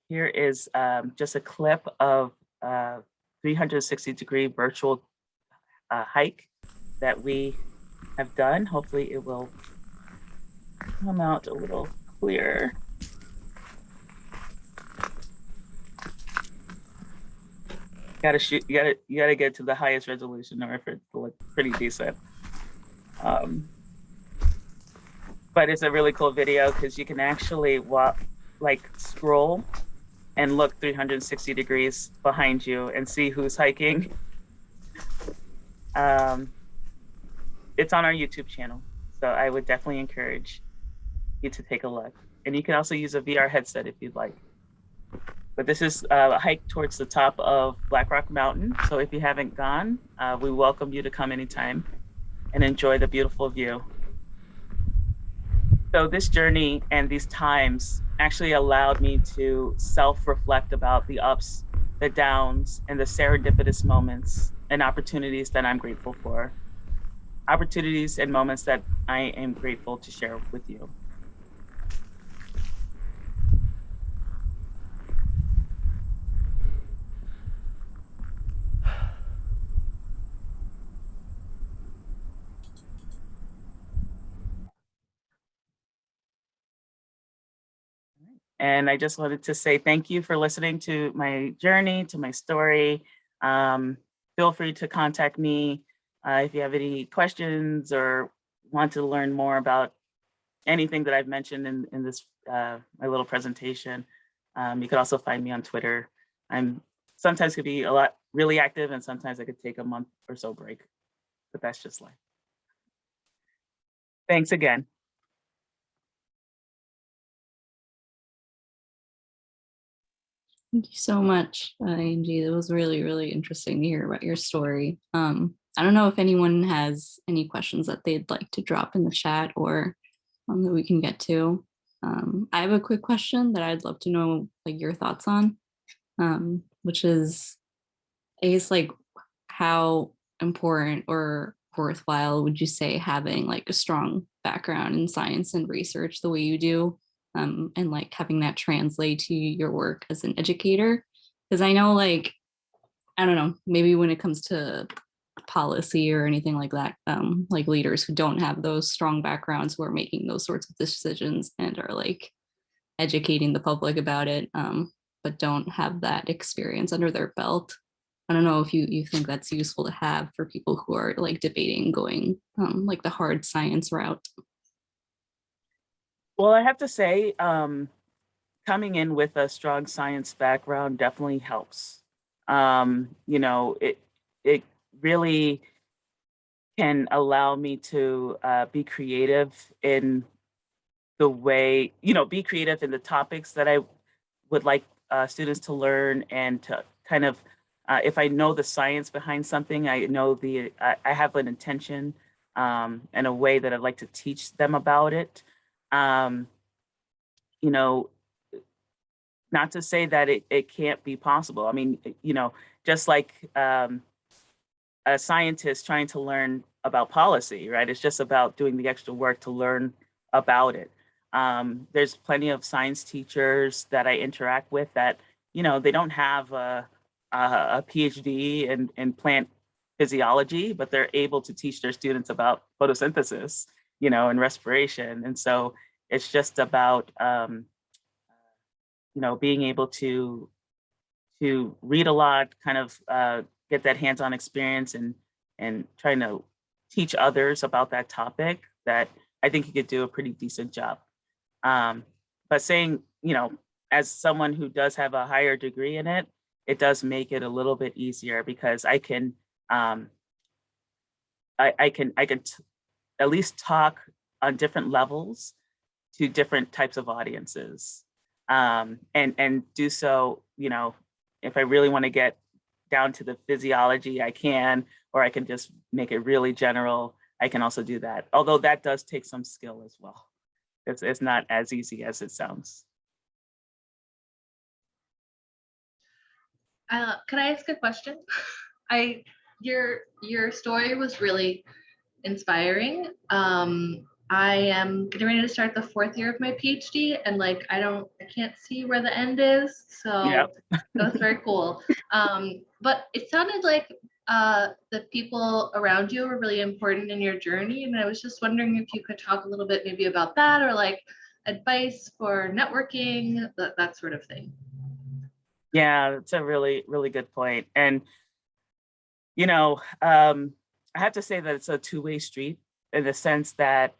[SPEAKER 2] here is just a clip of 360-degree virtual hike that we have done. Hopefully it will come out a little clearer. You gotta get to the highest resolution or for it to look pretty decent. But it's a really cool video because you can actually scroll and look 360 degrees behind you and see who's hiking. It's on our YouTube channel, so I would definitely encourage you to take a look. And you can also use a VR headset if you'd like. But this is a hike towards the top of Blackrock Mountain. So if you haven't gone, we welcome you to come anytime and enjoy the beautiful view. So this journey and these times actually allowed me to self-reflect about the ups, the downs, and the serendipitous moments and opportunities that I'm grateful for. Opportunities and moments that I am grateful to share with you. And I just wanted to say thank you for listening to my journey, to my story. Feel free to contact me if you have any questions or want to learn more about anything that I've mentioned in this my little presentation. You could also find me on Twitter. I'm sometimes could be really active, and sometimes I could take a month or so break, but that's just life. Thanks again.
[SPEAKER 6] Thank you so much, Angie. It was really, really interesting to hear about your story. I don't know if anyone has any questions that they'd like to drop in the chat or that we can get to. I have a quick question that I'd love to know like your thoughts on, which is, I guess, like how important or worthwhile would you say having like a strong background in science and research the way you do, and like having that translate to your work as an educator? Because I know, like, I don't know, maybe when it comes to policy or anything like that, like leaders who don't have those strong backgrounds who are making those sorts of decisions and are like educating the public about it, but don't have that experience under their belt. I don't know if you think that's useful to have for people who are like debating going like the hard science route.
[SPEAKER 2] Well, I have to say, coming in with a strong science background definitely helps. It really can allow me to be creative in the way, be creative in the topics that I would like students to learn, and to kind of, if I know the science behind something, I know I have an intention and a way that I'd like to teach them about it. Um, you know, Not to say that it can't be possible. I mean, just like a scientist trying to learn about policy, right? It's just about doing the extra work to learn about it. There's plenty of science teachers that I interact with that, they don't have a PhD in plant physiology, but they're able to teach their students about photosynthesis, and respiration. And so it's just about, being able to read a lot, kind of get that hands-on experience, and trying to teach others about that topic, that I think you could do a pretty decent job. But saying, as someone who does have a higher degree in it, it does make it a little bit easier, because I can at least talk on different levels to different types of audiences, and do so, if I really want to get down to the physiology, I can, or I can just make it really general. I can also do that, although that does take some skill as well. It's not as easy as it sounds.
[SPEAKER 7] Can I ask a question? Your story was really inspiring. I am getting ready to start the 4th year of my PhD, and like I can't see where the end is, so
[SPEAKER 2] Yep.
[SPEAKER 7] That's very cool. But it sounded like the people around you were really important in your journey, and I was just wondering if you could talk a little bit maybe about that, or like advice for networking, that sort of thing.
[SPEAKER 2] Yeah, that's a really, really good point. And, I have to say that it's a two-way street, in the sense that,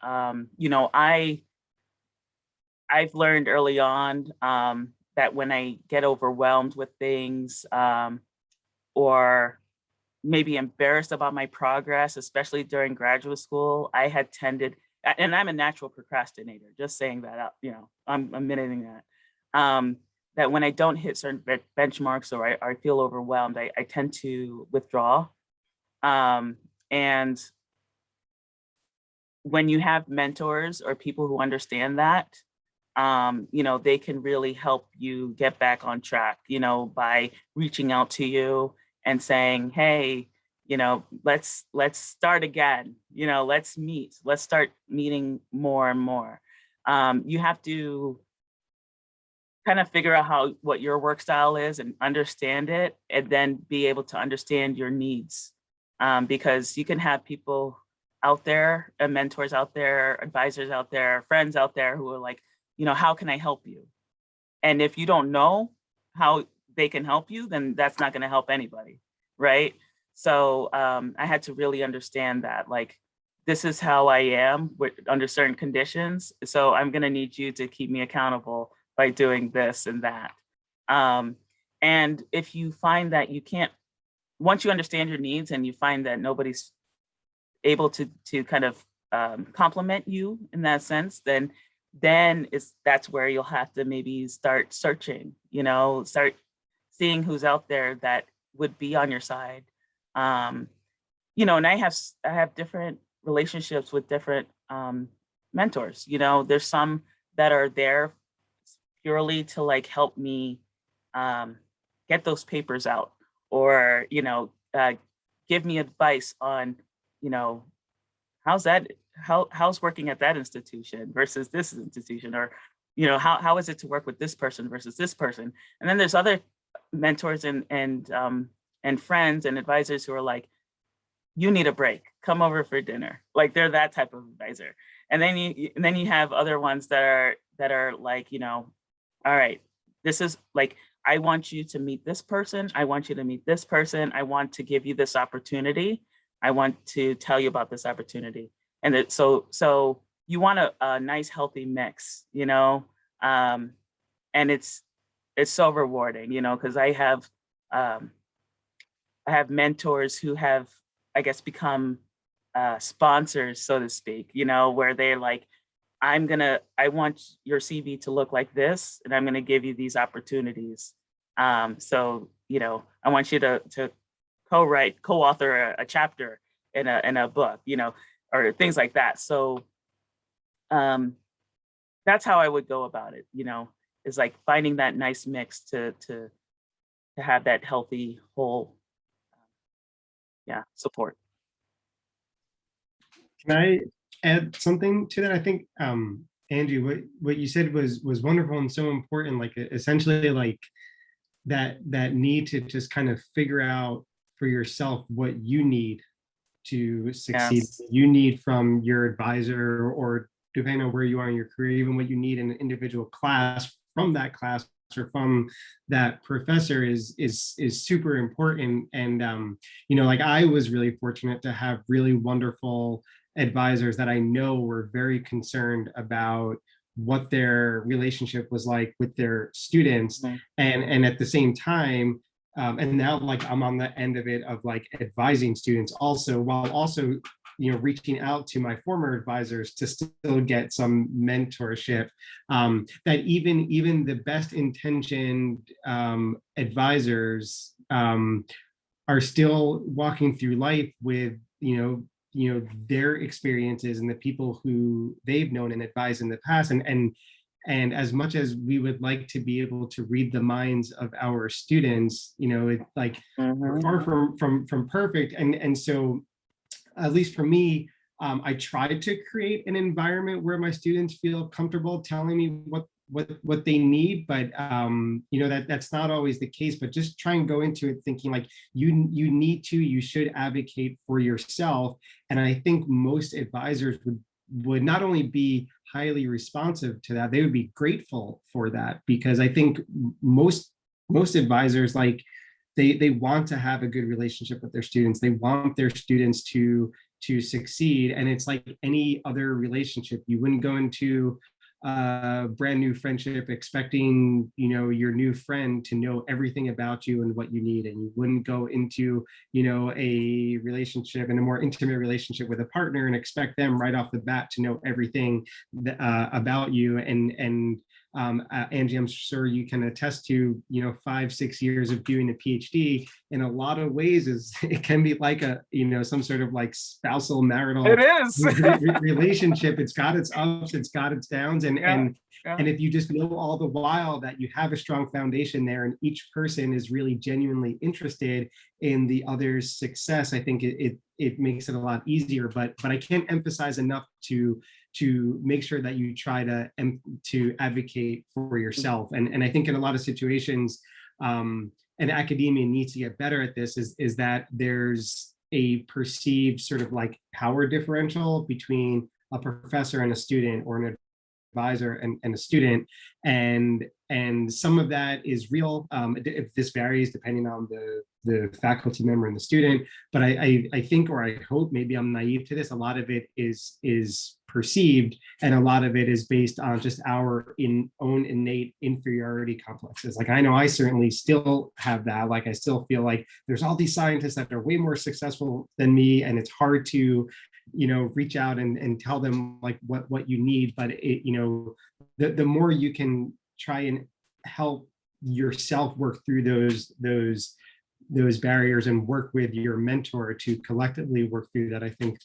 [SPEAKER 2] I've learned early on that when I get overwhelmed with things, or maybe embarrassed about my progress, especially during graduate school, I had tended, and I'm a natural procrastinator, just saying that out, I'm admitting that. That when I don't hit certain benchmarks, or I feel overwhelmed, I tend to withdraw. And when you have mentors or people who understand that, they can really help you get back on track, by reaching out to you and saying, hey, let's start again, let's meet, let's start meeting more and more. You have to kind of figure out what your work style is and understand it, and then be able to understand your needs. Because you can have people out there, mentors out there, advisors out there, friends out there who are like, how can I help you? And if you don't know how they can help you, then that's not going to help anybody, right? So I had to really understand that, like, this is how I am under certain conditions. So I'm going to need you to keep me accountable by doing this and that. And if you find that you can't, once you understand your needs and you find that nobody's able to kind of complement you in that sense, then that's where you'll have to maybe start searching, start seeing who's out there that would be on your side. You know, and I have different relationships with different mentors. You know, there's some that are there purely to like help me get those papers out, or give me advice on, you know, how's working at that institution versus this institution, or you know, how is it to work with this person versus this person. And then there's other mentors and friends and advisors who are like, you need a break, come over for dinner. Like they're that type of advisor. And then you have other ones that are like, you know, all right, this is like, I want you to meet this person. I want you to meet this person. I want to give you this opportunity. I want to tell you about this opportunity. And so you want a nice, healthy mix, you know, and it's so rewarding, you know, because I have mentors who have, I guess, become sponsors, so to speak, you know, where they're like, I want your CV to look like this, and I'm going to give you these opportunities. So, you know, I want you to co-author a chapter in a book, you know, or things like that. So that's how I would go about it, you know, is like finding that nice mix to have that healthy whole, support.
[SPEAKER 8] Can I add something to that? I think, Angie, what you said was wonderful and so important. Like essentially, like that need to just kind of figure out for yourself what you need to succeed.
[SPEAKER 2] Yes.
[SPEAKER 8] You need from your advisor, or depending on where you are in your career, even what you need in an individual class from that class or from that professor is super important. And you know, like I was really fortunate to have really wonderful advisors that I know were very concerned about what their relationship was like with their students.
[SPEAKER 2] Mm-hmm.
[SPEAKER 8] And at the same time, and now like I'm on the end of it of like advising students also, while also, you know, reaching out to my former advisors to still get some mentorship, that even the best intentioned advisors are still walking through life with, you know, their experiences and the people who they've known and advised in the past. And as much as we would like to be able to read the minds of our students, you know, it's like we're far from perfect. And so, at least for me, I tried to create an environment where my students feel comfortable telling me what they need, but you know, that's not always the case. But just try and go into it thinking like you should advocate for yourself. And I think most advisors would not only be highly responsive to that, they would be grateful for that, because I think most advisors, like they want to have a good relationship with their students. They want their students to succeed. And it's like any other relationship. You wouldn't go into a brand new friendship expecting, you know, your new friend to know everything about you and what you need. And you wouldn't go into, you know, a relationship and a more intimate relationship with a partner and expect them right off the bat to know everything about you. And Angie, I'm sure you can attest to, you know, 5-6 years of doing a PhD in a lot of ways it can be like a, you know, some sort of like spousal marital relationship. It's got its ups, it's got its downs. And if you just know all the while that you have a strong foundation there and each person is really genuinely interested in the other's success, I think it makes it a lot easier. But I can't emphasize enough to make sure that you try to advocate for yourself. And I think in a lot of situations, and academia needs to get better at this, is that there's a perceived sort of like power differential between a professor and a student, or an advisor and a student, and some of that is real. This varies depending on the faculty member and the student, but I think, or I hope, maybe I'm naive to this, a lot of it is perceived, and a lot of it is based on just our own innate inferiority complexes. Like I know I certainly still have that. Like I still feel like there's all these scientists that are way more successful than me, and it's hard to, you know, reach out and tell them like what you need. But it, you know, the more you can try and help yourself work through those barriers and work with your mentor to collectively work through that, I think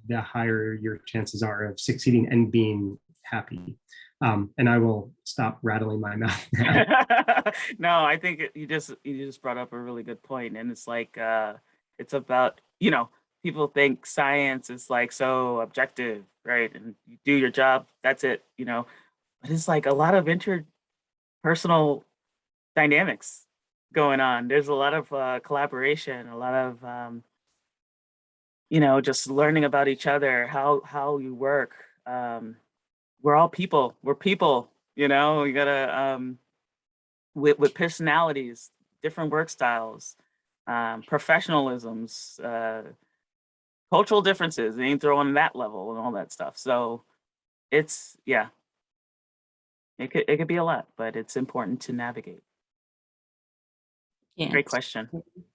[SPEAKER 8] the higher your chances are of succeeding and being happy. And I will stop rattling my mouth now.
[SPEAKER 2] No, I think you just brought up a really good point, and it's like it's about, people think science is like so objective, right? And you do your job, that's it, but it's like a lot of interpersonal dynamics going on. There's a lot of collaboration, a lot of just learning about each other, how you work. We're all people. We're people. You gotta with personalities, different work styles, professionalisms, cultural differences. They ain't throwing that level and all that stuff. So it's it could be a lot, but it's important to navigate.
[SPEAKER 6] Yeah,
[SPEAKER 2] Great
[SPEAKER 6] it's
[SPEAKER 2] question.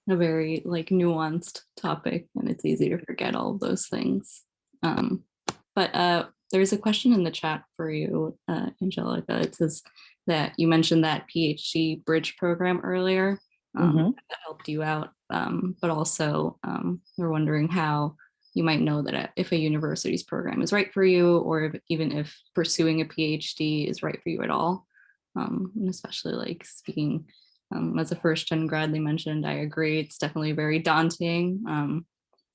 [SPEAKER 6] a very nuanced topic, and it's easy to forget all of those things. But there's a question in the chat for you, Angelica. It says that you mentioned that PhD bridge program earlier that helped you out, but also we're wondering how you might know that if a university's program is right for you, or even if pursuing a PhD is right for you at all. And especially speaking as a first-gen grad, they mentioned, I agree, it's definitely very daunting,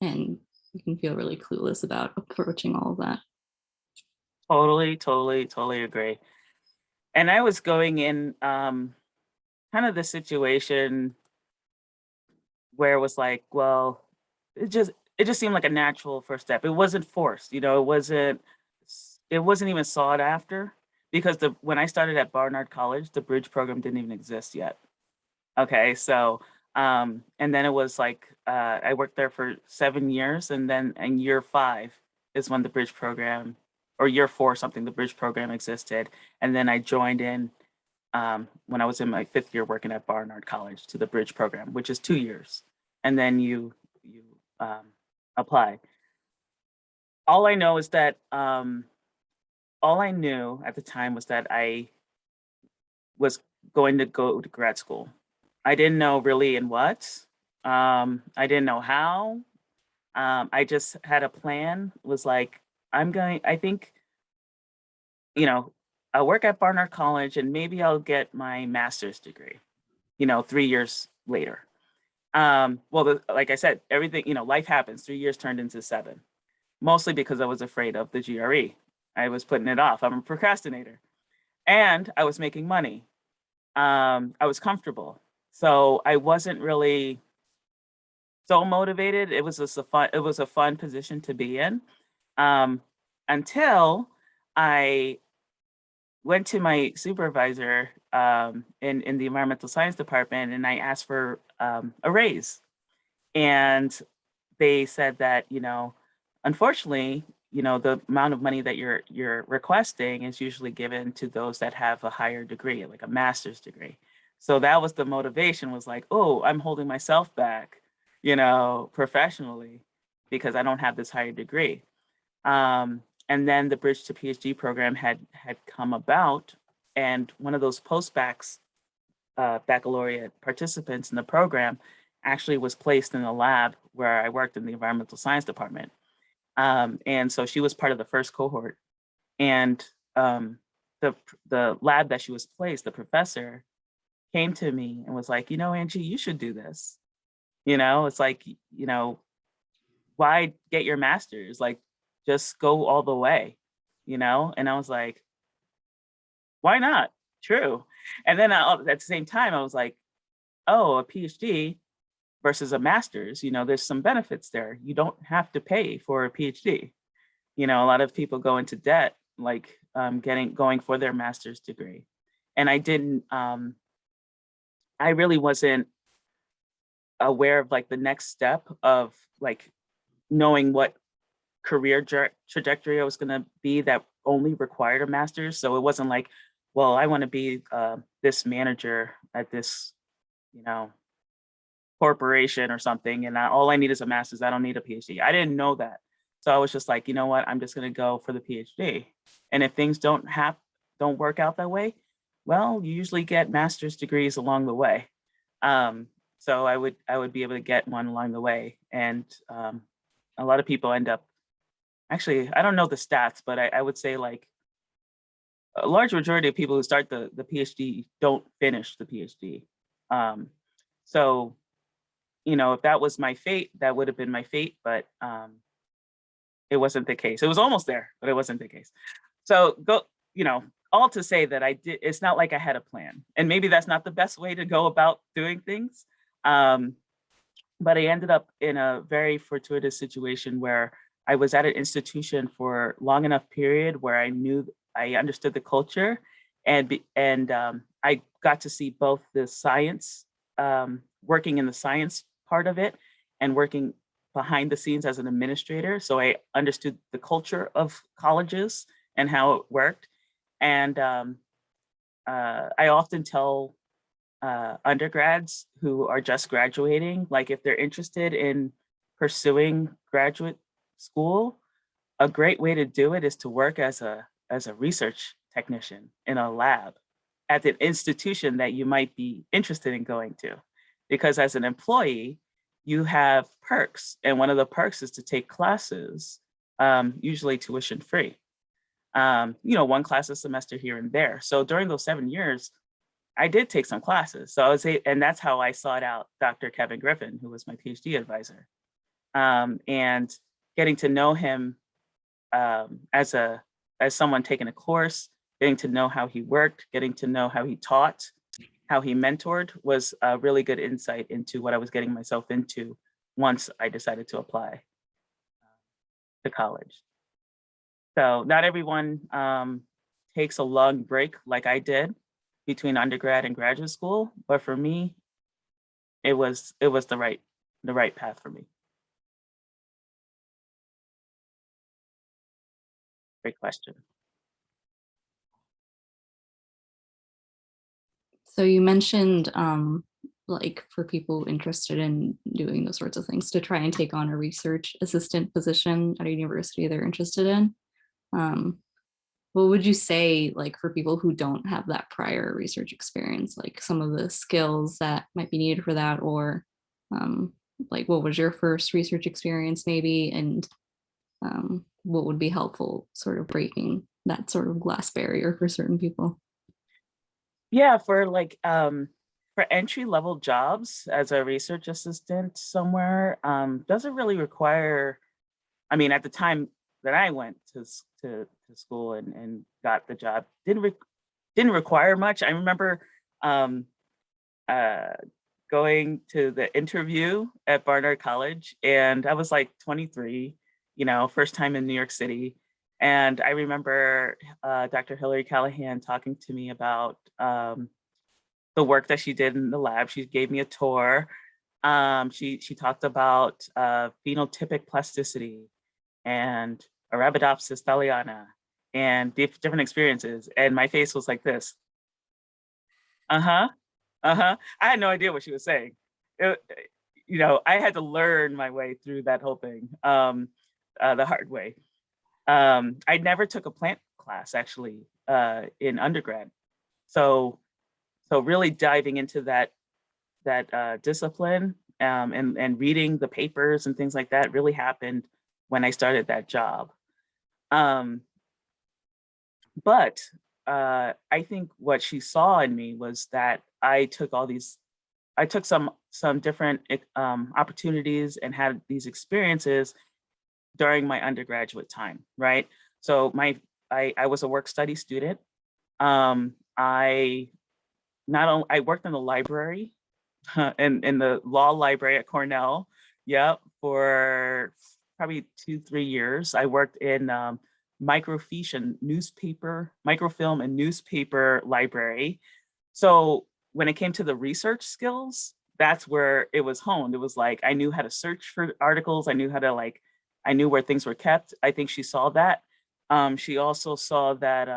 [SPEAKER 6] and you can feel really clueless about approaching all of that.
[SPEAKER 2] Totally agree. And I was going in kind of the situation where it was like, well, it just seemed like a natural first step. It wasn't forced, it wasn't even sought after, because when I started at Barnard College, the bridge program didn't even exist yet. Okay, so and then it was like I worked there for 7 years, and then in year 5 is when the bridge program, or year 4 something, the bridge program existed. And then I joined in when I was in my 5th year working at Barnard College to the bridge program, which is 2 years. And then you apply. All I know is that all I knew at the time was that I was going to go to grad school. I didn't know really in what. I didn't know how. I just had a plan, was like, I think, I'll work at Barnard College and maybe I'll get my master's degree, 3 years later. Like I said, everything, life happens. 3 years turned into 7, mostly because I was afraid of the GRE. I was putting it off. I'm a procrastinator. And I was making money. I was comfortable. So I wasn't really so motivated. It was a fun position to be in, until I went to my supervisor in the environmental science department, and I asked for a raise. And they said that, unfortunately, the amount of money that you're requesting is usually given to those that have a higher degree, like a master's degree. So that was the motivation, was like, oh, I'm holding myself back, professionally, because I don't have this higher degree. And then the Bridge to PhD program had come about, and one of those post-bacs baccalaureate participants in the program actually was placed in a lab where I worked in the environmental science department. And so she was part of the first cohort. And the lab that she was placed, the professor came to me and was like, Angie, you should do this. It's like, why get your master's? Like, just go all the way, And I was like, why not? True. And then at the same time, I was like, oh, a PhD versus a master's, there's some benefits there. You don't have to pay for a PhD. A lot of people go into debt, like going for their master's degree. And I didn't, I really wasn't aware of the next step of knowing what career trajectory I was going to be that only required a master's. So it wasn't like, well, I want to be this manager at this, corporation or something, and all I need is a master's. I don't need a PhD. I didn't know that. So I was just like, you know what? I'm just going to go for the PhD. And if things don't work out that way, well, you usually get master's degrees along the way. So I would be able to get one along the way. And a lot of people end up, actually, I don't know the stats, but I would say like a large majority of people who start the PhD don't finish the PhD. So, you know, if that was my fate, that would have been my fate, but it wasn't the case. It was almost there, but it wasn't the case. So all to say that it's not like I had a plan, and maybe that's not the best way to go about doing things. But I ended up in a very fortuitous situation where I was at an institution for long enough period where I understood the culture, and I got to see both the science, working in the science part of it, and working behind the scenes as an administrator. So I understood the culture of colleges and how it worked. And I often tell undergrads who are just graduating, like if they're interested in pursuing graduate school, a great way to do it is to work as a research technician in a lab at the institution that you might be interested in going to. Because as an employee, you have perks. And one of the perks is to take classes, usually tuition free. One class a semester here and there. So during those 7 years, I did take some classes. So and that's how I sought out Dr. Kevin Griffin, who was my PhD advisor. And getting to know him as someone taking a course, getting to know how he worked, getting to know how he taught, how he mentored was a really good insight into what I was getting myself into once I decided to apply to college. So not everyone takes a long break like I did between undergrad and graduate school, but for me, it was the right path for me. Great question.
[SPEAKER 6] So you mentioned like for people interested in doing those sorts of things to try and take on a research assistant position at a university they're interested in. What would you say, like for people who don't have that prior research experience, like some of the skills that might be needed for that, or like what was your first research experience maybe, and what would be helpful sort of breaking that sort of glass barrier for certain people?
[SPEAKER 2] Yeah, for entry-level jobs as a research assistant somewhere, doesn't really require, I mean, at the time that I went to school and got the job, didn't require much. I remember going to the interview at Barnard College, and I was like 23, first time in New York City. And I remember Dr. Hillary Callahan talking to me about the work that she did in the lab. She gave me a tour. She talked about phenotypic plasticity and Arabidopsis thaliana and different experiences. And my face was like this. I had no idea what she was saying. I had to learn my way through that whole thing the hard way. I never took a plant class actually in undergrad. So really diving into that discipline and reading the papers and things like that really happened when I started that job. But I think what she saw in me was that I took some different opportunities and had these experiences during my undergraduate time, right? So I was a work study student. I worked in the library, in the law library at Cornell, for probably 2-3 years. I worked in microfilm and newspaper library. So when it came to the research skills, that's where it was honed. It was like I knew how to search for articles. I knew where things were kept. I think she saw that. She also saw that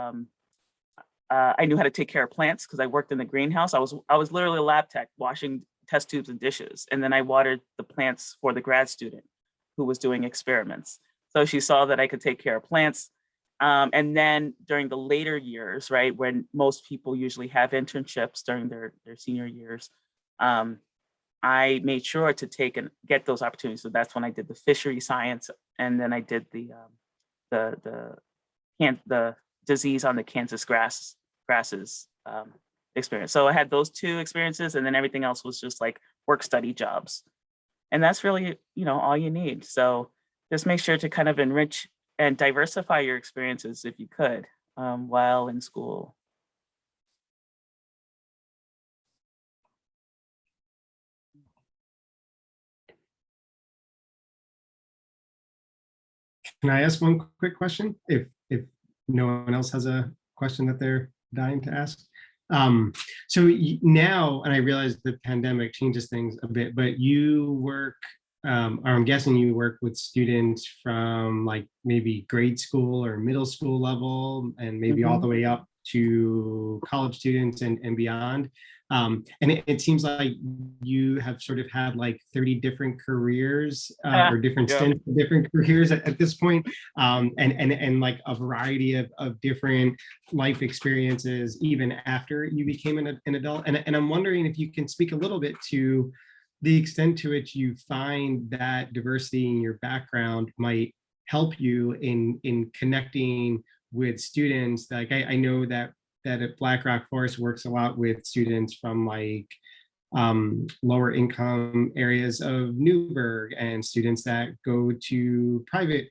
[SPEAKER 2] I knew how to take care of plants because I worked in the greenhouse. I was literally a lab tech washing test tubes and dishes, and then I watered the plants for the grad student who was doing experiments. So she saw that I could take care of plants. And then during the later years, right, when most people usually have internships during their senior years, I made sure to take and get those opportunities. So that's when I did the fishery science, and then I did the disease on the Kansas grasses experience. So I had those two experiences, and then everything else was just like work study jobs. And that's really, all you need. So just make sure to kind of enrich and diversify your experiences if you could while in school.
[SPEAKER 8] Can I ask one quick question? If no one else has a question that they're dying to ask. So now, and I realize the pandemic changes things a bit, but you work, or I'm guessing you work with students from like maybe grade school or middle school level, and maybe all the way up to college students and beyond. And it seems like you have sort of had like 30 different careers or different stints, different careers at this point, and like a variety of different life experiences even after you became an adult. And I'm wondering if you can speak a little bit to the extent to which you find that diversity in your background might help you in connecting with students. Like I know that at Blackrock Forest works a lot with students from like lower income areas of Newburgh, and students that go to private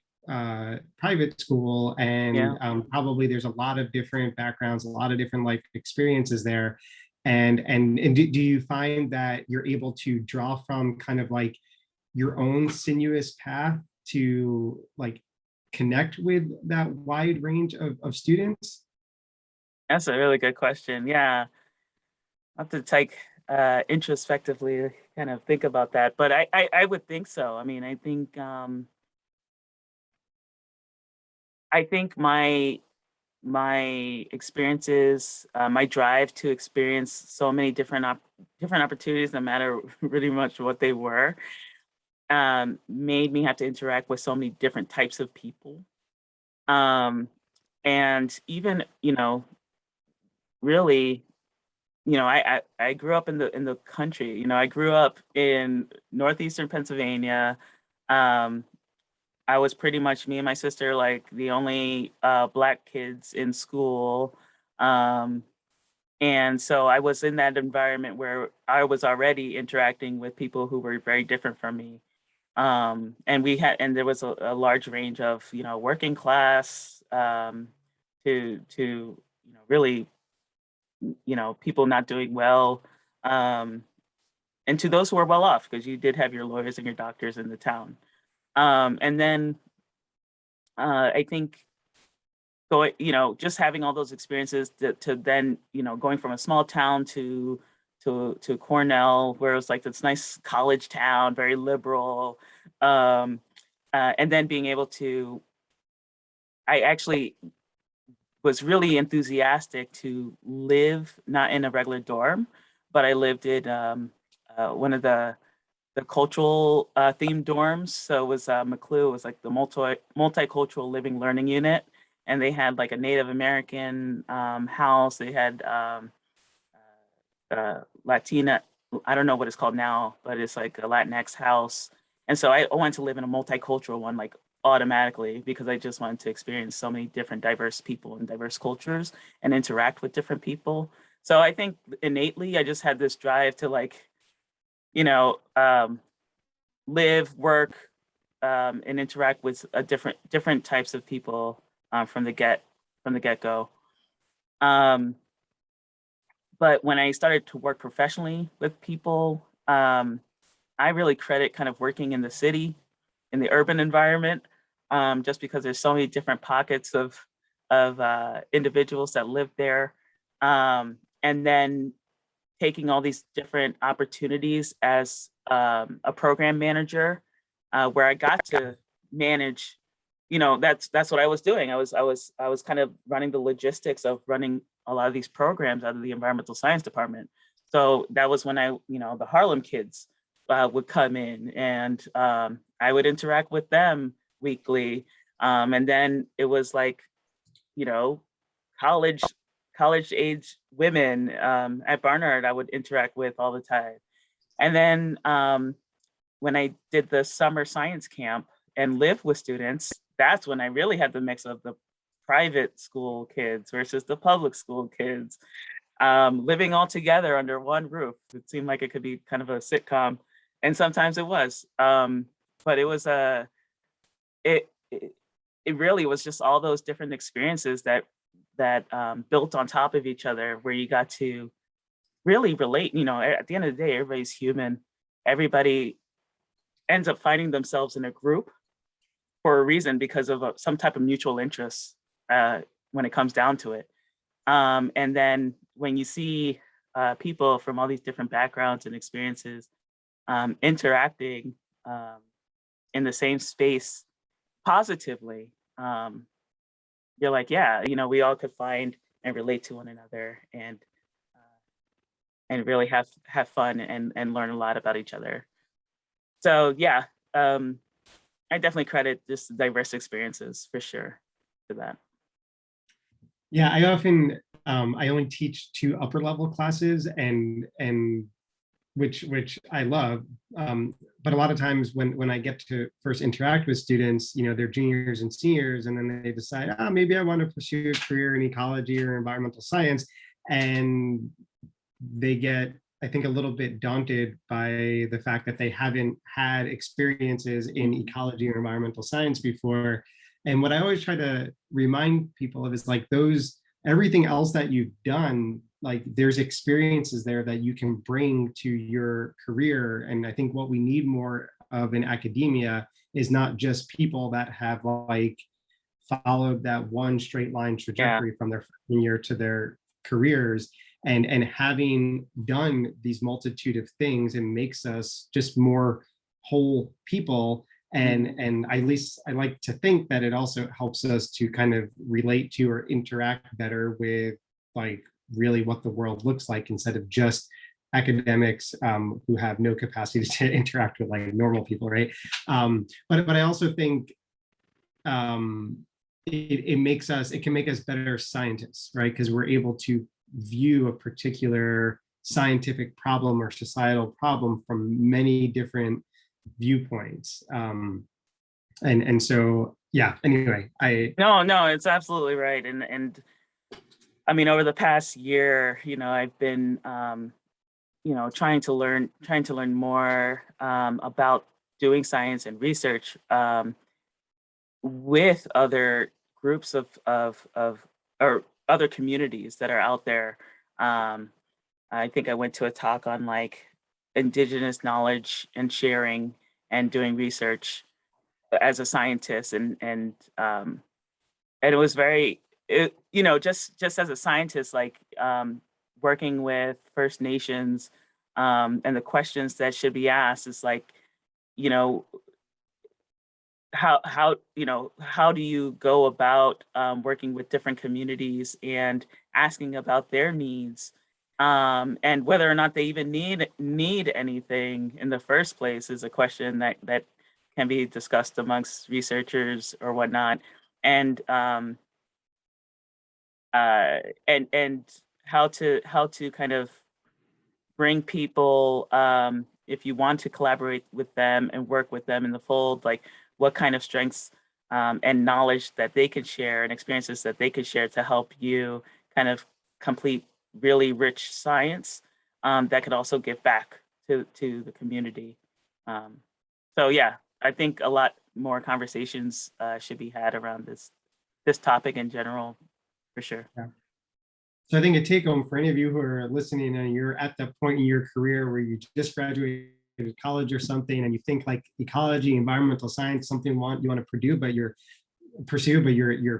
[SPEAKER 8] school, and probably there's a lot of different backgrounds, a lot of different life experiences there. And do you find that you're able to draw from kind of like your own sinuous path to like connect with that wide range of students?
[SPEAKER 2] That's a really good question. Yeah, I have to take introspectively kind of think about that, but I would think so. I mean, I think my experiences, my drive to experience so many different opportunities, no matter really much what they were, made me have to interact with so many different types of people, and even really, I grew up in the country. I grew up in northeastern Pennsylvania. I was pretty much, me and my sister, like the only Black kids in school. And so I was in that environment where I was already interacting with people who were very different from me. And there was a large range of, working class to really, people not doing well, and to those who are well off, because you did have your lawyers and your doctors in the town. And then I think going, just having all those experiences to then, going from a small town to Cornell, where it was like this nice college town, very liberal, and then being able to, I actually was really enthusiastic to live not in a regular dorm, but I lived in one of the cultural themed dorms. So it was McClue, it was like the multicultural living learning unit. And they had like a Native American house. They had Latina, I don't know what it's called now, but it's like a Latinx house. And so I wanted to live in a multicultural one, like automatically, because I just wanted to experience so many different diverse people and diverse cultures and interact with different people. So I think innately, I just had this drive to like, live, work, and interact with different types of people from the get-go. But when I started to work professionally with people, I really credit kind of working in the city, in the urban environment, just because there's so many different pockets of individuals that live there, and then taking all these different opportunities as a program manager, where I got to manage. That's what I was doing. I was kind of running the logistics of running a lot of these programs out of the environmental science department. So that was when the Harlem kids would come in, and I would interact with them weekly. And then it was like you know, college age women at Barnard I would interact with all the time. And then when I did the summer science camp and lived with students, that's when I really had the mix of the private school kids versus the public school kids, living all together under one roof. It seemed like it could be kind of a sitcom, and sometimes it was. But it was it, it it really was just all those different experiences that built on top of each other, where you got to really relate. You know, at the end of the day, everybody's human. Everybody ends up finding themselves in a group for a reason, because of some type of mutual interest when it comes down to it. And then when you see people from all these different backgrounds and experiences interacting in the same space positively, you're like, yeah, you know, we all could find and relate to one another, and really have fun and learn a lot about each other. So yeah, I definitely credit just diverse experiences for sure for that.
[SPEAKER 8] Yeah, I often I only teach 2 upper level classes, and which I love. But a lot of times when I get to first interact with students, you know, they're juniors and seniors, and then they decide, maybe I want to pursue a career in ecology or environmental science, and they get, I think, a little bit daunted by the fact that they haven't had experiences in ecology or environmental science before. And what I always try to remind people of is like everything else that you've done, like there's experiences there that you can bring to your career. And I think what we need more of in academia is not just people that have like followed that one straight line trajectory from their freshman year to their careers, and having done these multitude of things, and makes us just more whole people. And at least I like to think that it also helps us to kind of relate to or interact better with like really what the world looks like, instead of just academics who have no capacity to interact with like normal people, right? But I also think it can make us better scientists, right? Because we're able to view a particular scientific problem or societal problem from many different viewpoints. And so yeah, anyway,
[SPEAKER 2] No, it's absolutely right. And I mean, over the past year, you know, I've been you know, trying to learn more about doing science and research with other groups of or other communities that are out there. I think I went to a talk on like indigenous knowledge and sharing and doing research as a scientist, and it was you know, just as a scientist, like working with First Nations, and the questions that should be asked is like, you know, how do you go about working with different communities and asking about their needs, and whether or not they even need anything in the first place is a question that can be discussed amongst researchers or whatnot. And and how to kind of bring people, if you want to collaborate with them and work with them in the fold, like what kind of strengths and knowledge that they could share and experiences that they could share to help you kind of complete really rich science that could also give back to the community. So yeah, I think a lot more conversations should be had around this topic in general, for sure.
[SPEAKER 8] Yeah. So I think a take home for any of you who are listening and you're at the point in your career where you just graduated college or something, and you think like ecology, environmental science, something you want to pursue, but you're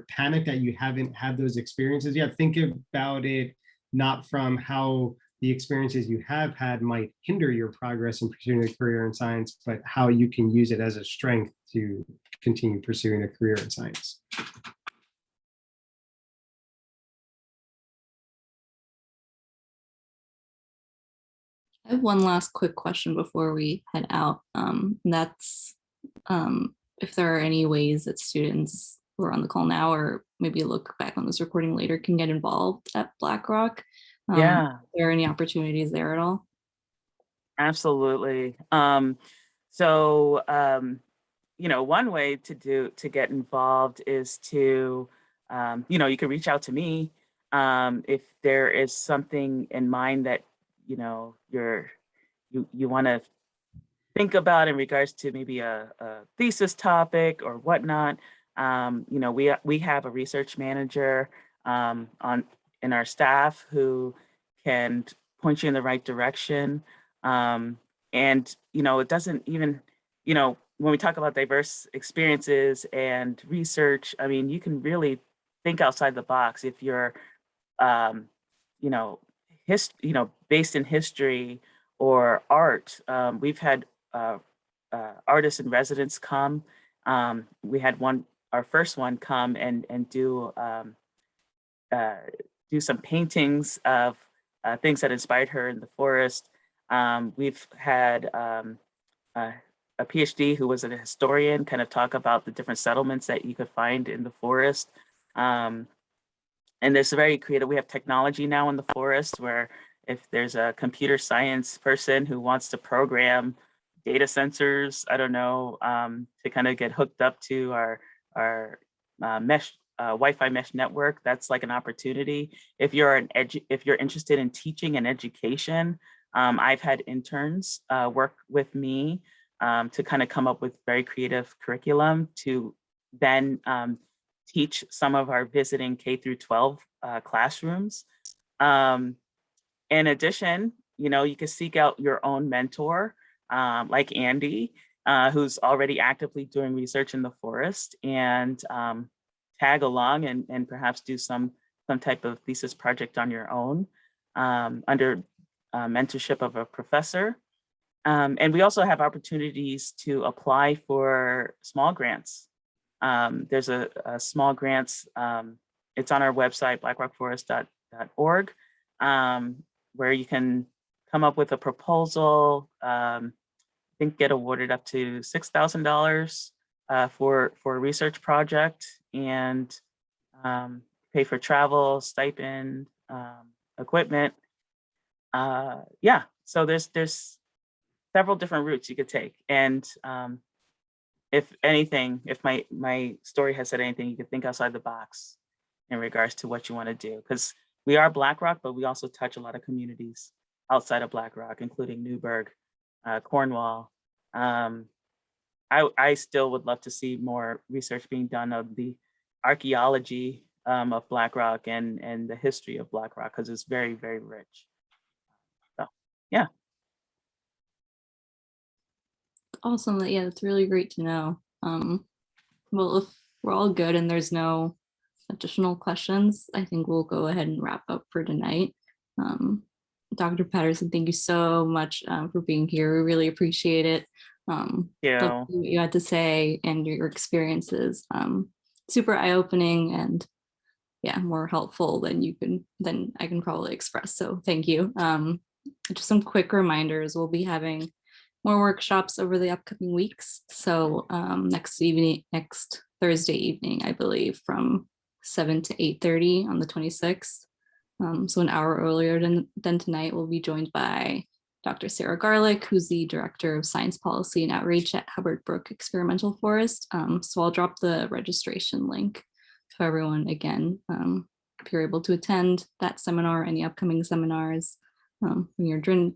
[SPEAKER 8] panicked that you haven't had those experiences yet. Think about it not from how the experiences you have had might hinder your progress in pursuing a career in science, but how you can use it as a strength to continue pursuing a career in science.
[SPEAKER 6] I have one last quick question before we head out. And that's if there are any ways that students who are on the call now, or maybe look back on this recording later, can get involved at Blackrock.
[SPEAKER 2] Yeah.
[SPEAKER 6] Are there any opportunities there at all?
[SPEAKER 2] Absolutely. One way to get involved is to, you can reach out to me if there is something in mind that you want to think about in regards to maybe a thesis topic or whatnot. We have a research manager in our staff who can point you in the right direction. It doesn't even, when we talk about diverse experiences and research, I mean, you can really think outside the box if you're, based in history or art. We've had artists in residence come. We had our first one come and do some paintings of things that inspired her in the forest. We've had a PhD who was a historian kind of talk about the different settlements that you could find in the forest. And there's very creative. We have technology now in the forest where if there's a computer science person who wants to program data sensors, I don't know, to kind of get hooked up to our mesh Wi-Fi mesh network, that's like an opportunity. If you're interested in teaching and education, I've had interns work with me to kind of come up with very creative curriculum to then teach some of our visiting K through 12 classrooms. In addition, you can seek out your own mentor, like Andy, who's already actively doing research in the forest, and tag along and perhaps do some type of thesis project on your own under mentorship of a professor. And we also have opportunities to apply for small grants. There's a small grants, it's on our website, blackrockforest.org, where you can come up with a proposal, I think get awarded up to $6,000 for a research project, and pay for travel, stipend, equipment. So there's several different routes you could take. And if anything, if my story has said anything, you could think outside the box in regards to what you want to do. Because we are Blackrock, but we also touch a lot of communities outside of Blackrock, including Newburgh, Cornwall. I still would love to see more research being done of the archaeology of Blackrock and the history of Blackrock, because it's very, very rich. So, yeah.
[SPEAKER 6] Awesome. Yeah, that's really great to know. Well, if we're all good and there's no additional questions, I think we'll go ahead and wrap up for tonight. Dr. Patterson, thank you so much for being here. We really appreciate it. What you had to say and your experiences, super eye-opening and more helpful than I can probably express. So thank you. Just some quick reminders. We'll be having more workshops over the upcoming weeks. So next Thursday evening, I believe, from 7 to 8:30 on the 26th. So an hour earlier than tonight, we'll be joined by Dr. Sarah Garlick, who's the Director of Science Policy and Outreach at Hubbard Brook Experimental Forest. So I'll drop the registration link for everyone again. If you're able to attend that seminar, any upcoming seminars, when you're dinner